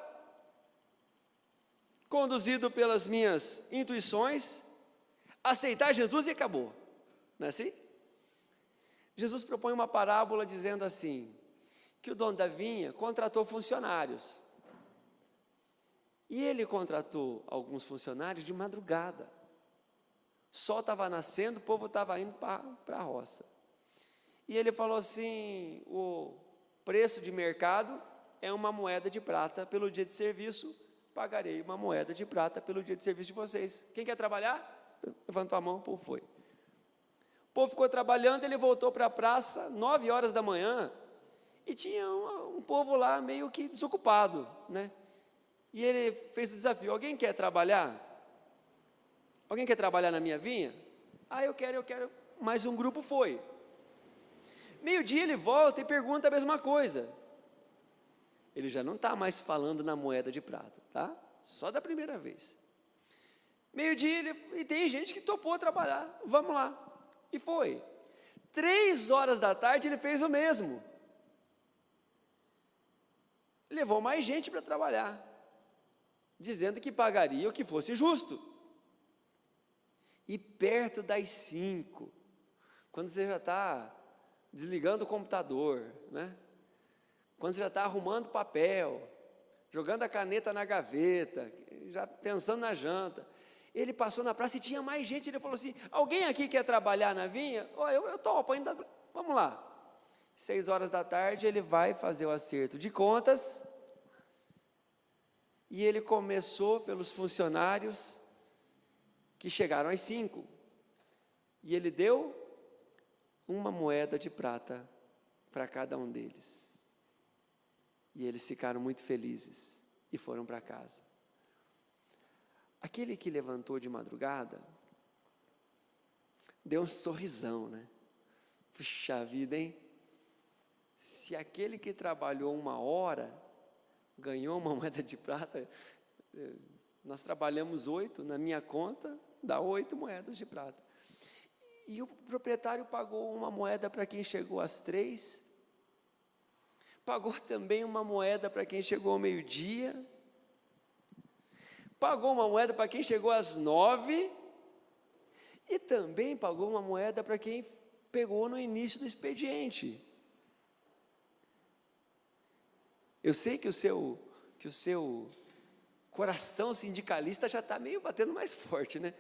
conduzido pelas minhas intuições, aceitar Jesus e acabou, não é assim? Jesus propõe uma parábola dizendo assim, que o dono da vinha contratou funcionários, e ele contratou alguns funcionários de madrugada, o sol estava nascendo, o povo estava indo para a roça, e ele falou assim, o preço de mercado é uma moeda de prata pelo dia de serviço, pagarei uma moeda de prata pelo dia de serviço de vocês. Quem quer trabalhar? Levantou a mão, o povo foi. O povo ficou trabalhando, ele voltou para a praça, 9 horas da manhã, e tinha um povo lá meio que desocupado, né? E ele fez o desafio, alguém quer trabalhar? Alguém quer trabalhar na minha vinha? Eu quero, mas um grupo foi. Meio-dia ele volta e pergunta a mesma coisa. Ele já não está mais falando na moeda de prata, tá? Só da primeira vez. Meio-dia, e tem gente que topou trabalhar, vamos lá. E foi. 3 horas da tarde ele fez o mesmo. Levou mais gente para trabalhar, dizendo que pagaria o que fosse justo. E perto das 5, quando você já está desligando o computador, né? Quando você já está arrumando papel, jogando a caneta na gaveta, já pensando na janta, ele passou na praça e tinha mais gente, ele falou assim, alguém aqui quer trabalhar na vinha? Eu topo, ainda, vamos lá. 6 horas da tarde ele vai fazer o acerto de contas, e ele começou pelos funcionários que chegaram às 5, e ele deu uma moeda de prata para cada um deles. E eles ficaram muito felizes e foram para casa. Aquele que levantou de madrugada, deu um sorrisão, né? Puxa vida, hein? Se aquele que trabalhou 1 hora, ganhou uma moeda de prata, nós trabalhamos 8, na minha conta, dá 8 moedas de prata. E o proprietário pagou uma moeda para quem chegou às 3, pagou também uma moeda para quem chegou ao meio-dia, pagou uma moeda para quem chegou às 9, e também pagou uma moeda para quem pegou no início do expediente. Eu sei que o seu coração sindicalista já está meio batendo mais forte, né?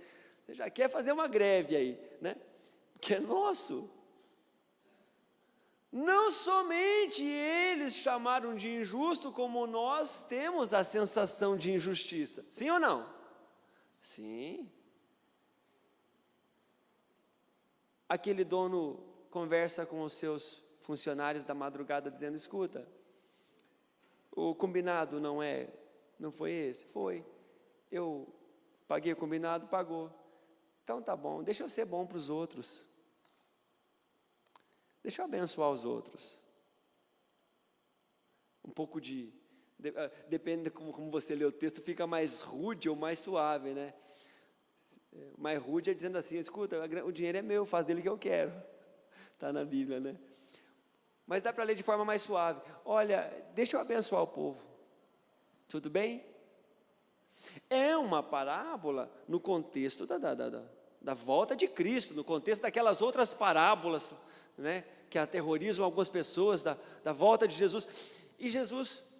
Você já quer fazer uma greve aí, né? Porque é nosso. Não somente eles chamaram de injusto, como nós temos a sensação de injustiça. Sim ou não? Sim. Aquele dono conversa com os seus funcionários da madrugada dizendo, escuta, o combinado não foi esse? Foi. Eu paguei o combinado, pagou. Então tá bom, deixa eu ser bom para os outros. Deixa eu abençoar os outros. Um pouco depende de como você lê o texto, fica mais rude ou mais suave, né? Mais rude é dizendo assim, escuta, o dinheiro é meu, faz dele o que eu quero. Está na Bíblia, né? Mas dá para ler de forma mais suave. Olha, deixa eu abençoar o povo. Tudo bem? É uma parábola no contexto da volta de Cristo, no contexto daquelas outras parábolas, né, que aterrorizam algumas pessoas, da volta de Jesus. E Jesus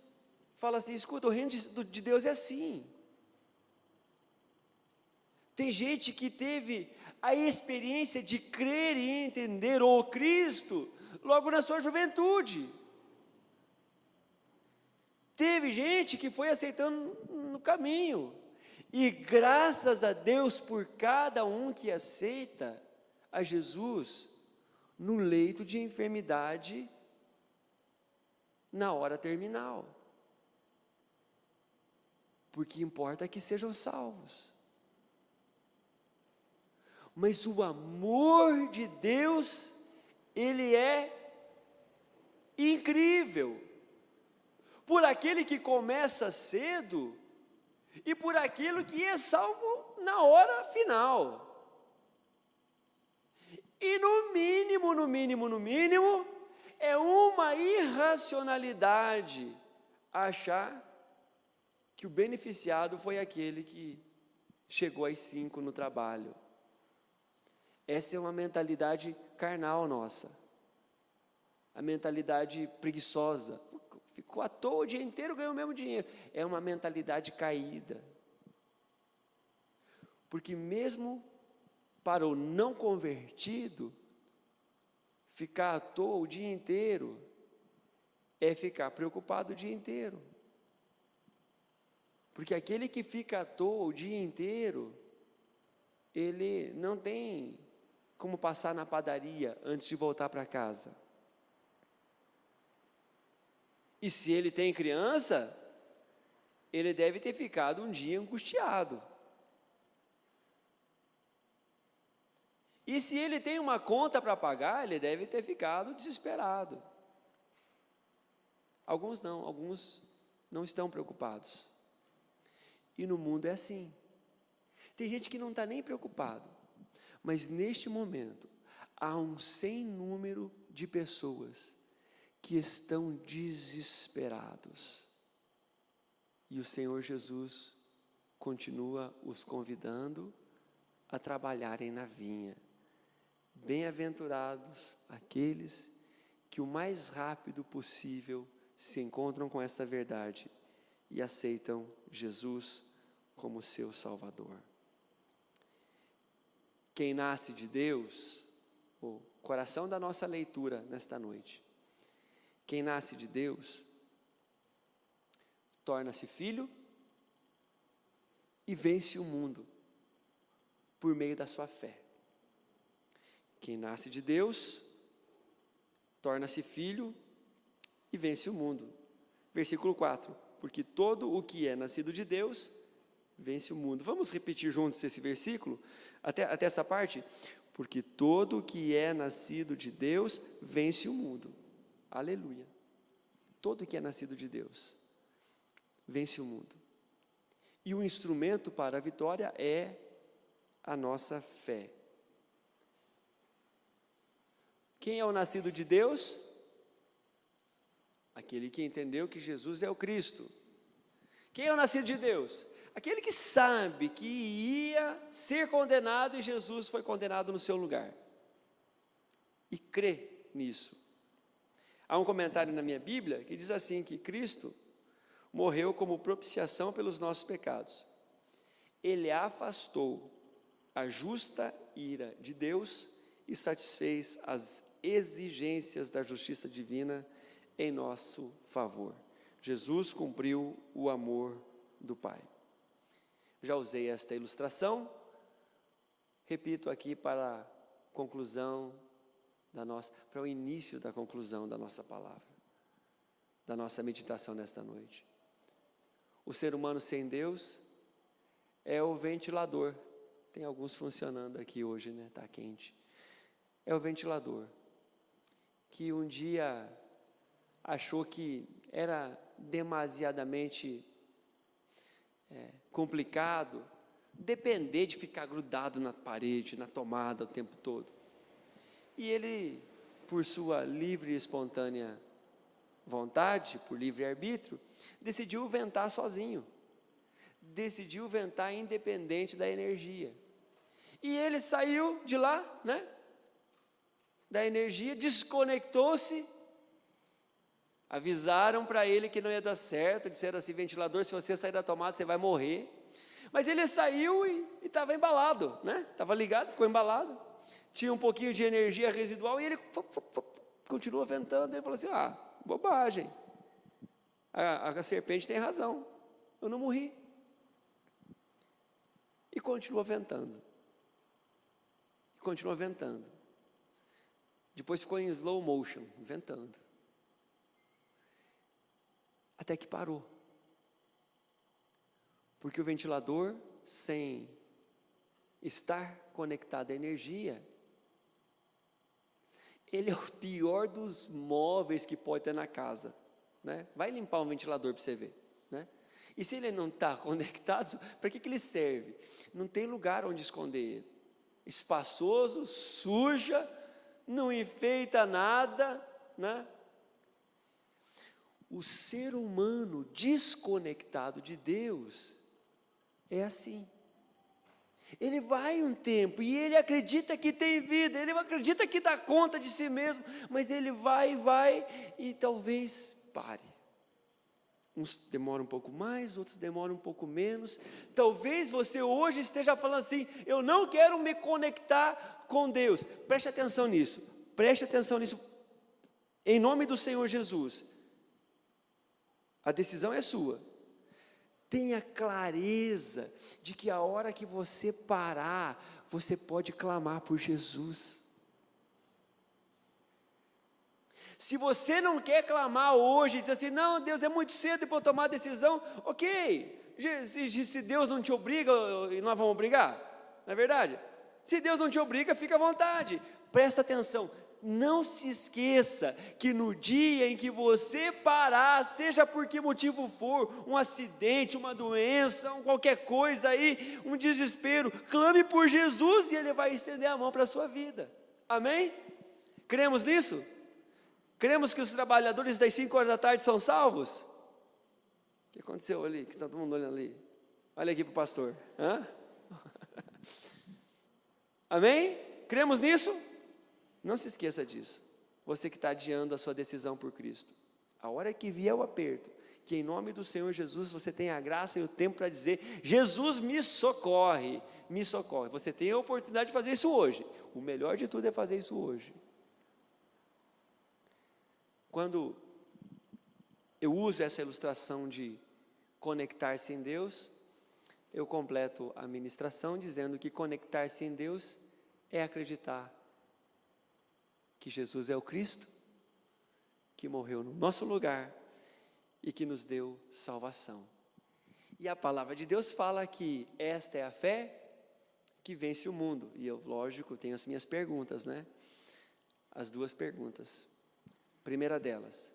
fala assim, escuta, o reino de Deus é assim. Tem gente que teve a experiência de crer e entender o Cristo logo na sua juventude. Teve gente que foi aceitando no caminho. E graças a Deus por cada um que aceita a Jesus no leito de enfermidade na hora terminal. Porque importa que sejam salvos. Mas o amor de Deus, ele é incrível. por aquele que começa cedo e por aquilo que é salvo na hora final. E no mínimo, é uma irracionalidade achar que o beneficiado foi aquele que chegou às 5 no trabalho. Essa é uma mentalidade carnal nossa, a mentalidade preguiçosa. Ficou à toa o dia inteiro, ganhou o mesmo dinheiro. É uma mentalidade caída. Porque mesmo para o não convertido, ficar à toa o dia inteiro é ficar preocupado o dia inteiro. Porque aquele que fica à toa o dia inteiro, ele não tem como passar na padaria antes de voltar para casa. E se ele tem criança, ele deve ter ficado um dia angustiado. E se ele tem uma conta para pagar, ele deve ter ficado desesperado. Alguns não estão preocupados. E no mundo é assim. Tem gente que não está nem preocupado, mas neste momento há um sem número de pessoas que estão desesperados. E o Senhor Jesus continua os convidando a trabalharem na vinha. Bem-aventurados aqueles que o mais rápido possível se encontram com essa verdade e aceitam Jesus como seu Salvador. Quem nasce de Deus, o coração da nossa leitura nesta noite, quem nasce de Deus, torna-se filho e vence o mundo por meio da sua fé. Quem nasce de Deus, torna-se filho e vence o mundo. Versículo 4, porque todo o que é nascido de Deus, vence o mundo. Vamos repetir juntos esse versículo, até essa parte? Porque todo o que é nascido de Deus, vence o mundo. Aleluia. Todo o que é nascido de Deus, vence o mundo. E o instrumento para a vitória é a nossa fé. Quem é o nascido de Deus? Aquele que entendeu que Jesus é o Cristo. Quem é o nascido de Deus? Aquele que sabe que ia ser condenado e Jesus foi condenado no seu lugar. E crê nisso. Há um comentário na minha Bíblia que diz assim, que Cristo morreu como propiciação pelos nossos pecados. Ele afastou a justa ira de Deus e satisfez as exigências da justiça divina em nosso favor. Jesus cumpriu o amor do Pai. Já usei esta ilustração, repito aqui para a conclusão para o início da conclusão da nossa palavra, da nossa meditação nesta noite. O ser humano sem Deus é o ventilador. Tem alguns funcionando aqui hoje, né? Está quente. É o ventilador, que um dia achou que era demasiadamente complicado depender de ficar grudado na parede, na tomada o tempo todo. E ele, por sua livre e espontânea vontade, por livre arbítrio, decidiu ventar sozinho, decidiu ventar independente da energia. E ele saiu de lá, né? Da energia, desconectou-se, avisaram para ele que não ia dar certo, disseram assim, ventilador, se você sair da tomada, você vai morrer. Mas ele saiu e estava embalado, né? Estava ligado, ficou embalado, tinha um pouquinho de energia residual e ele continuou ventando. Ele falou assim, bobagem, a serpente tem razão, eu não morri. E continuou ventando, depois ficou em slow motion, ventando, até que parou, porque o ventilador, sem estar conectado à energia, ele é o pior dos móveis que pode ter na casa. né? Vai limpar um ventilador para você ver, né? E se ele não está conectado, para que ele serve? Não tem lugar onde esconder ele. Espaçoso, suja, não enfeita nada, né? O ser humano desconectado de Deus é assim. Ele vai um tempo e ele acredita que tem vida, ele acredita que dá conta de si mesmo, mas ele vai e talvez pare. Uns demoram um pouco mais, outros demoram um pouco menos. Talvez você hoje esteja falando assim: eu não quero me conectar com Deus. Preste atenção nisso, em nome do Senhor Jesus. A decisão é sua. Tenha clareza de que a hora que você parar, você pode clamar por Jesus. Se você não quer clamar hoje, dizer assim: não, Deus, é muito cedo para eu tomar a decisão, ok, se Deus não te obriga, nós vamos obrigar, não é verdade? Se Deus não te obriga, fica à vontade, presta atenção. Não se esqueça que no dia em que você parar, seja por que motivo for, um acidente, uma doença, qualquer coisa aí, um desespero, clame por Jesus e Ele vai estender a mão para a sua vida, amém? Cremos nisso? Cremos que os trabalhadores das 5 horas da tarde são salvos? O que aconteceu ali, que está todo mundo olhando ali? Olha aqui para o pastor, amém? Cremos nisso? Não se esqueça disso, você que está adiando a sua decisão por Cristo. A hora que vier o aperto, que em nome do Senhor Jesus você tenha a graça e o tempo para dizer: Jesus, me socorre, me socorre. Você tem a oportunidade de fazer isso hoje. O melhor de tudo é fazer isso hoje. Quando eu uso essa ilustração de conectar-se em Deus, eu completo a ministração dizendo que conectar-se em Deus é acreditar que Jesus é o Cristo, que morreu no nosso lugar e que nos deu salvação. E a palavra de Deus fala que esta é a fé que vence o mundo. E eu, lógico, tenho as minhas perguntas, né? As 2 perguntas. Primeira delas: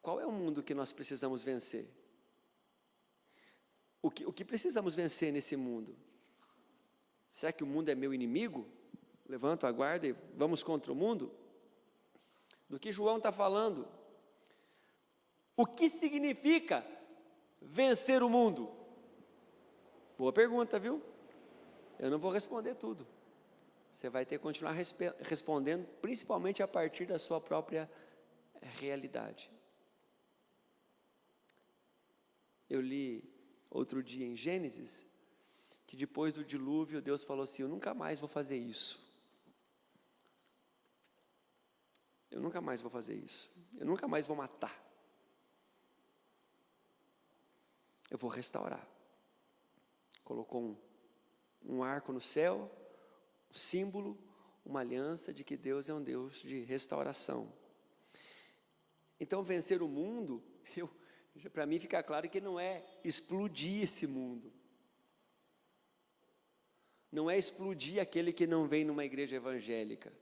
qual é o mundo que nós precisamos vencer? O que precisamos vencer nesse mundo? Será que o mundo é meu inimigo? Levanto a guarda e vamos contra o mundo? Do que João está falando? O que significa vencer o mundo? Boa pergunta, viu? Eu não vou responder tudo. Você vai ter que continuar respondendo, principalmente a partir da sua própria realidade. Eu li outro dia em Gênesis, que depois do dilúvio, Deus falou assim: eu nunca mais vou fazer isso. Eu nunca mais vou fazer isso. Eu nunca mais vou matar. Eu vou restaurar. Colocou um arco no céu, um símbolo, uma aliança de que Deus é um Deus de restauração. Então, vencer o mundo, para mim fica claro que não é explodir esse mundo. Não é explodir aquele que não vem numa igreja evangélica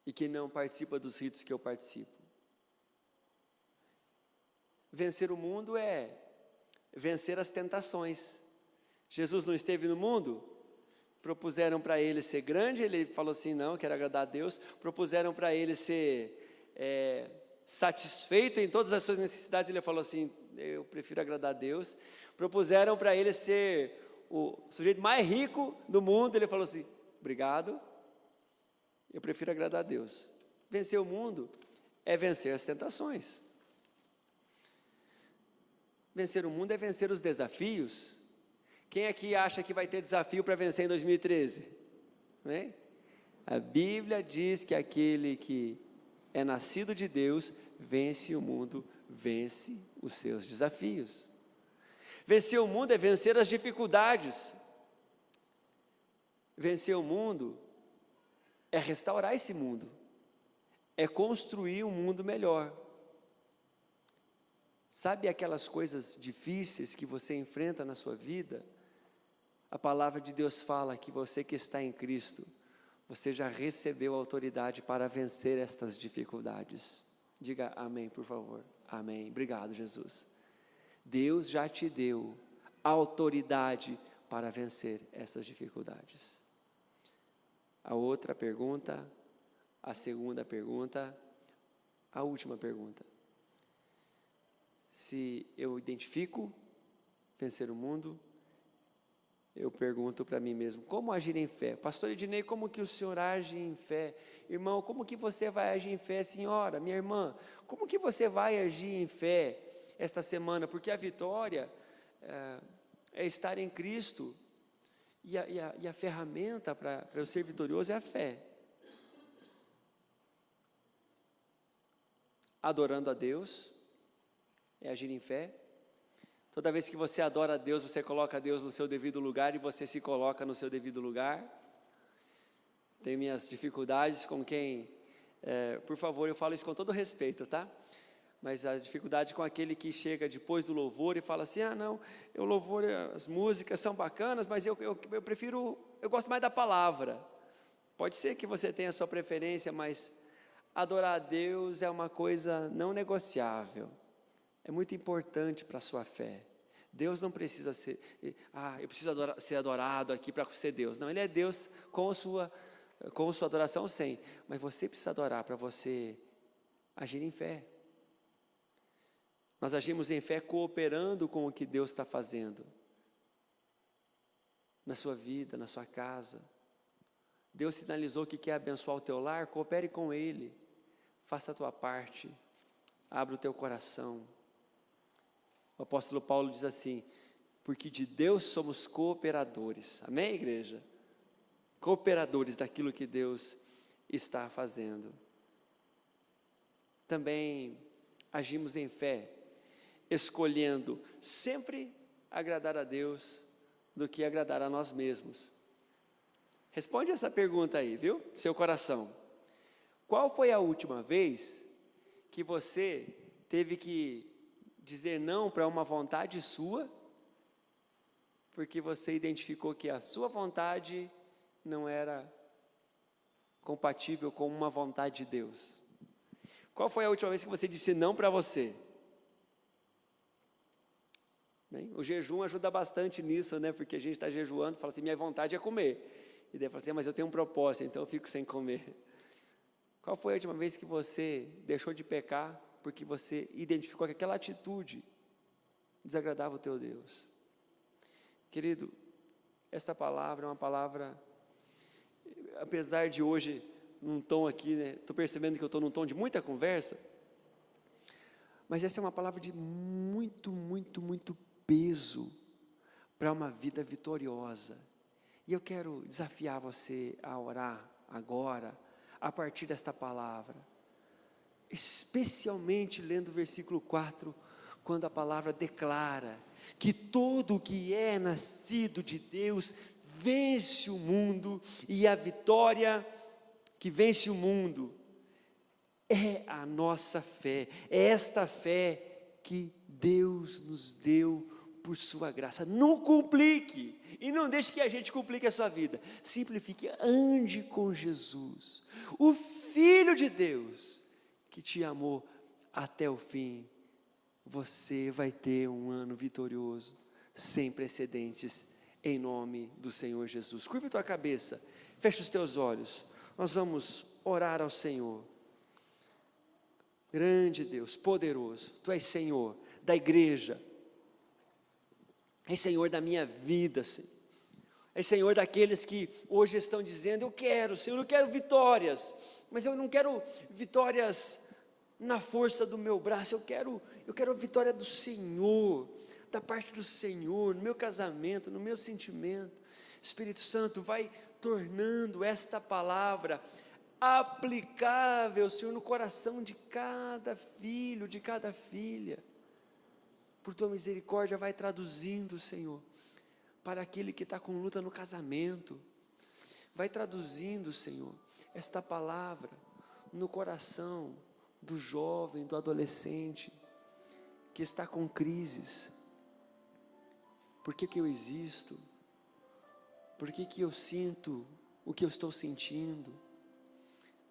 e que não participa dos ritos que eu participo. Vencer o mundo é vencer as tentações. Jesus não esteve no mundo? Propuseram para ele ser grande, ele falou assim: não, quero agradar a Deus. Propuseram para ele ser satisfeito em todas as suas necessidades, ele falou assim: eu prefiro agradar a Deus. Propuseram para ele ser o sujeito mais rico do mundo, ele falou assim: obrigado, eu prefiro agradar a Deus. Vencer o mundo é vencer as tentações. Vencer o mundo é vencer os desafios. Quem aqui acha que vai ter desafio para vencer em 2013? Né? A Bíblia diz que aquele que é nascido de Deus vence o mundo, vence os seus desafios. Vencer o mundo é vencer as dificuldades. Vencer o mundo é restaurar esse mundo, é construir um mundo melhor. Sabe aquelas coisas difíceis que você enfrenta na sua vida? A palavra de Deus fala que você que está em Cristo, você já recebeu autoridade para vencer estas dificuldades. Diga amém, por favor. Amém. Obrigado, Jesus. Deus já te deu autoridade para vencer essas dificuldades. A outra pergunta, a segunda pergunta, a última pergunta. Se eu identifico vencer o mundo, eu pergunto para mim mesmo, como agir em fé? Pastor Ednei, como que o senhor age em fé? Irmão, como que você vai agir em fé? Senhora, minha irmã, como que você vai agir em fé esta semana? Porque a vitória é estar em Cristo, e a ferramenta para eu ser vitorioso é a fé. Adorando a Deus, é agir em fé. Toda vez que você adora a Deus, você coloca a Deus no seu devido lugar e você se coloca no seu devido lugar. Tenho minhas dificuldades com quem, por favor, eu falo isso com todo respeito, tá? Mas a dificuldade com aquele que chega depois do louvor e fala assim, não, o louvor, as músicas são bacanas, mas eu prefiro, eu gosto mais da palavra. Pode ser que você tenha a sua preferência, mas adorar a Deus é uma coisa não negociável. É muito importante para a sua fé. Deus não precisa ser, eu preciso ser adorado aqui para ser Deus. Não, Ele é Deus com sua adoração, sim. Mas você precisa adorar para você agir em fé. Nós agimos em fé cooperando com o que Deus está fazendo. Na sua vida, na sua casa. Deus sinalizou que quer abençoar o teu lar, coopere com Ele. Faça a tua parte. Abra o teu coração. O apóstolo Paulo diz assim, porque de Deus somos cooperadores, amém, igreja? Cooperadores daquilo que Deus está fazendo. Também agimos em fé, escolhendo sempre agradar a Deus do que agradar a nós mesmos. Responde essa pergunta aí, viu? Seu coração. Qual foi a última vez que você teve que dizer não para uma vontade sua, porque você identificou que a sua vontade não era compatível com uma vontade de Deus? Qual foi a última vez que você disse não para você? Bem, o jejum ajuda bastante nisso, né? Porque a gente está jejuando, fala assim, minha vontade é comer. E daí fala assim, mas eu tenho um propósito, então eu fico sem comer. Qual foi a última vez que você deixou de pecar porque você identificou que aquela atitude desagradava o teu Deus? Querido, esta palavra é uma palavra, apesar de hoje, num tom aqui, né? Estou percebendo que eu estou num tom de muita conversa, mas essa é uma palavra de muito, muito, muito peso para uma vida vitoriosa. E eu quero desafiar você a orar agora, a partir desta palavra, especialmente lendo o versículo 4, quando a palavra declara que todo o que é nascido de Deus vence o mundo, e a vitória que vence o mundo é a nossa fé, é esta fé que Deus nos deu por sua graça. Não complique, e não deixe que a gente complique a sua vida, simplifique, ande com Jesus, o Filho de Deus, que te amou até o fim. Você vai ter um ano vitorioso, sem precedentes, em nome do Senhor Jesus. Curva a tua cabeça, fecha os teus olhos, nós vamos orar ao Senhor. Grande Deus, poderoso, Tu és Senhor da igreja, és Senhor da minha vida, Senhor. És Senhor daqueles que hoje estão dizendo, eu quero, Senhor, eu quero vitórias, mas eu não quero vitórias na força do meu braço, eu quero a vitória do Senhor, da parte do Senhor, no meu casamento, no meu sentimento. Espírito Santo, vai tornando esta palavra aplicável, Senhor, no coração de cada filho, de cada filha. Por Tua misericórdia, vai traduzindo, Senhor, para aquele que está com luta no casamento. Vai traduzindo, Senhor, esta palavra no coração do jovem, do adolescente, que está com crises. Por que eu existo? Por que eu sinto o que eu estou sentindo?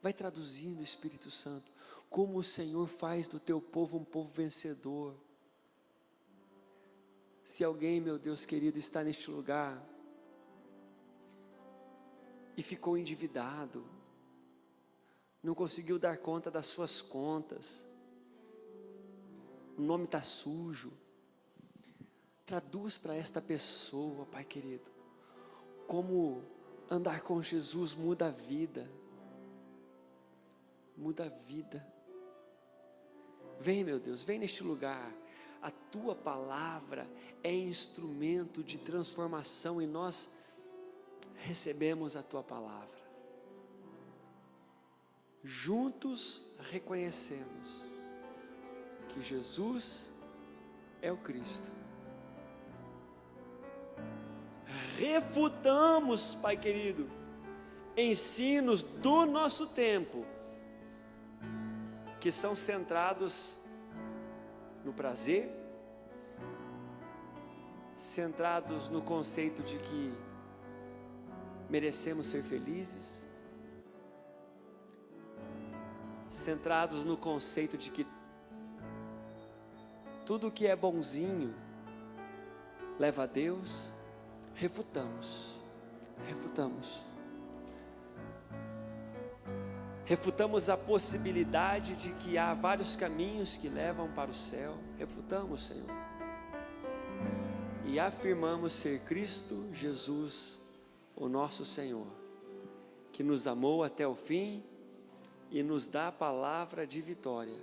Vai traduzindo, Espírito Santo, como o Senhor faz do teu povo um povo vencedor. Se alguém, meu Deus querido, está neste lugar e ficou endividado, não conseguiu dar conta das suas contas, o nome está sujo, traduz para esta pessoa, Pai querido, como andar com Jesus muda a vida, muda a vida. Vem, meu Deus, vem neste lugar. A tua palavra é instrumento de transformação e nós recebemos a tua palavra. Juntos reconhecemos que Jesus é o Cristo. Refutamos, Pai querido, ensinos do nosso tempo, que são centrados no prazer, centrados no conceito de que merecemos ser felizes, centrados no conceito de que tudo que é bonzinho leva a Deus. Refutamos a possibilidade de que há vários caminhos que levam para o céu. Refutamos, Senhor, e afirmamos ser Cristo Jesus, o nosso Senhor, que nos amou até o fim e nos dá a palavra de vitória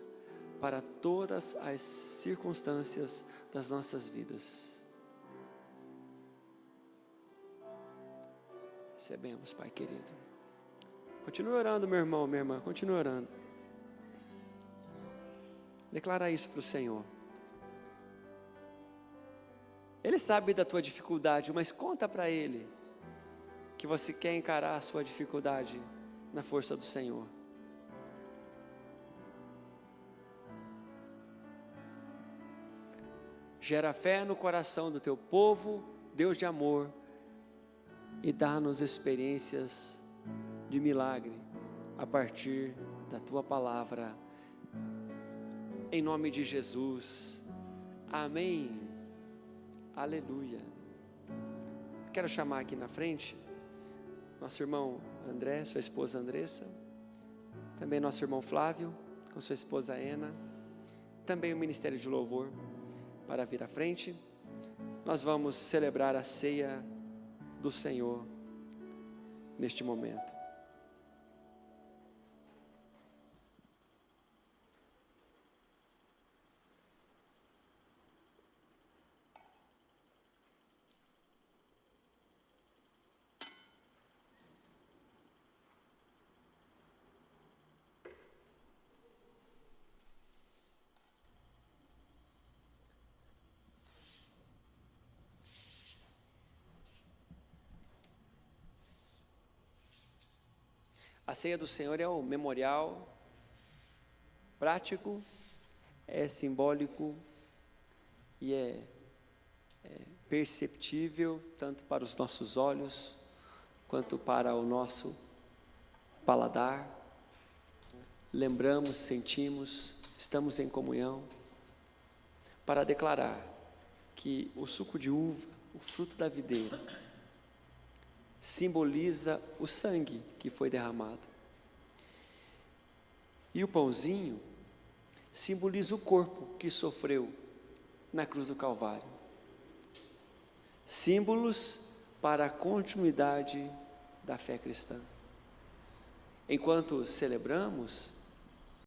para todas as circunstâncias das nossas vidas. Recebemos, Pai querido. Continue orando, meu irmão, minha irmã, continue orando. Declara isso para o Senhor. Ele sabe da tua dificuldade, mas conta para Ele que você quer encarar a sua dificuldade na força do Senhor. Gera fé no coração do teu povo, Deus de amor, e dá-nos experiências de milagre a partir da tua palavra, em nome de Jesus, amém, aleluia. Quero chamar aqui na frente nosso irmão André, sua esposa Andressa, também nosso irmão Flávio com sua esposa Ena, também o Ministério de Louvor para vir à frente. Nós vamos celebrar a ceia do Senhor neste momento. A ceia do Senhor é um memorial prático, é simbólico e é perceptível tanto para os nossos olhos quanto para o nosso paladar. Lembramos, sentimos, estamos em comunhão para declarar que o suco de uva, o fruto da videira, simboliza o sangue que foi derramado, e o pãozinho simboliza o corpo que sofreu na cruz do Calvário. Símbolos para a continuidade da fé cristã. Enquanto celebramos,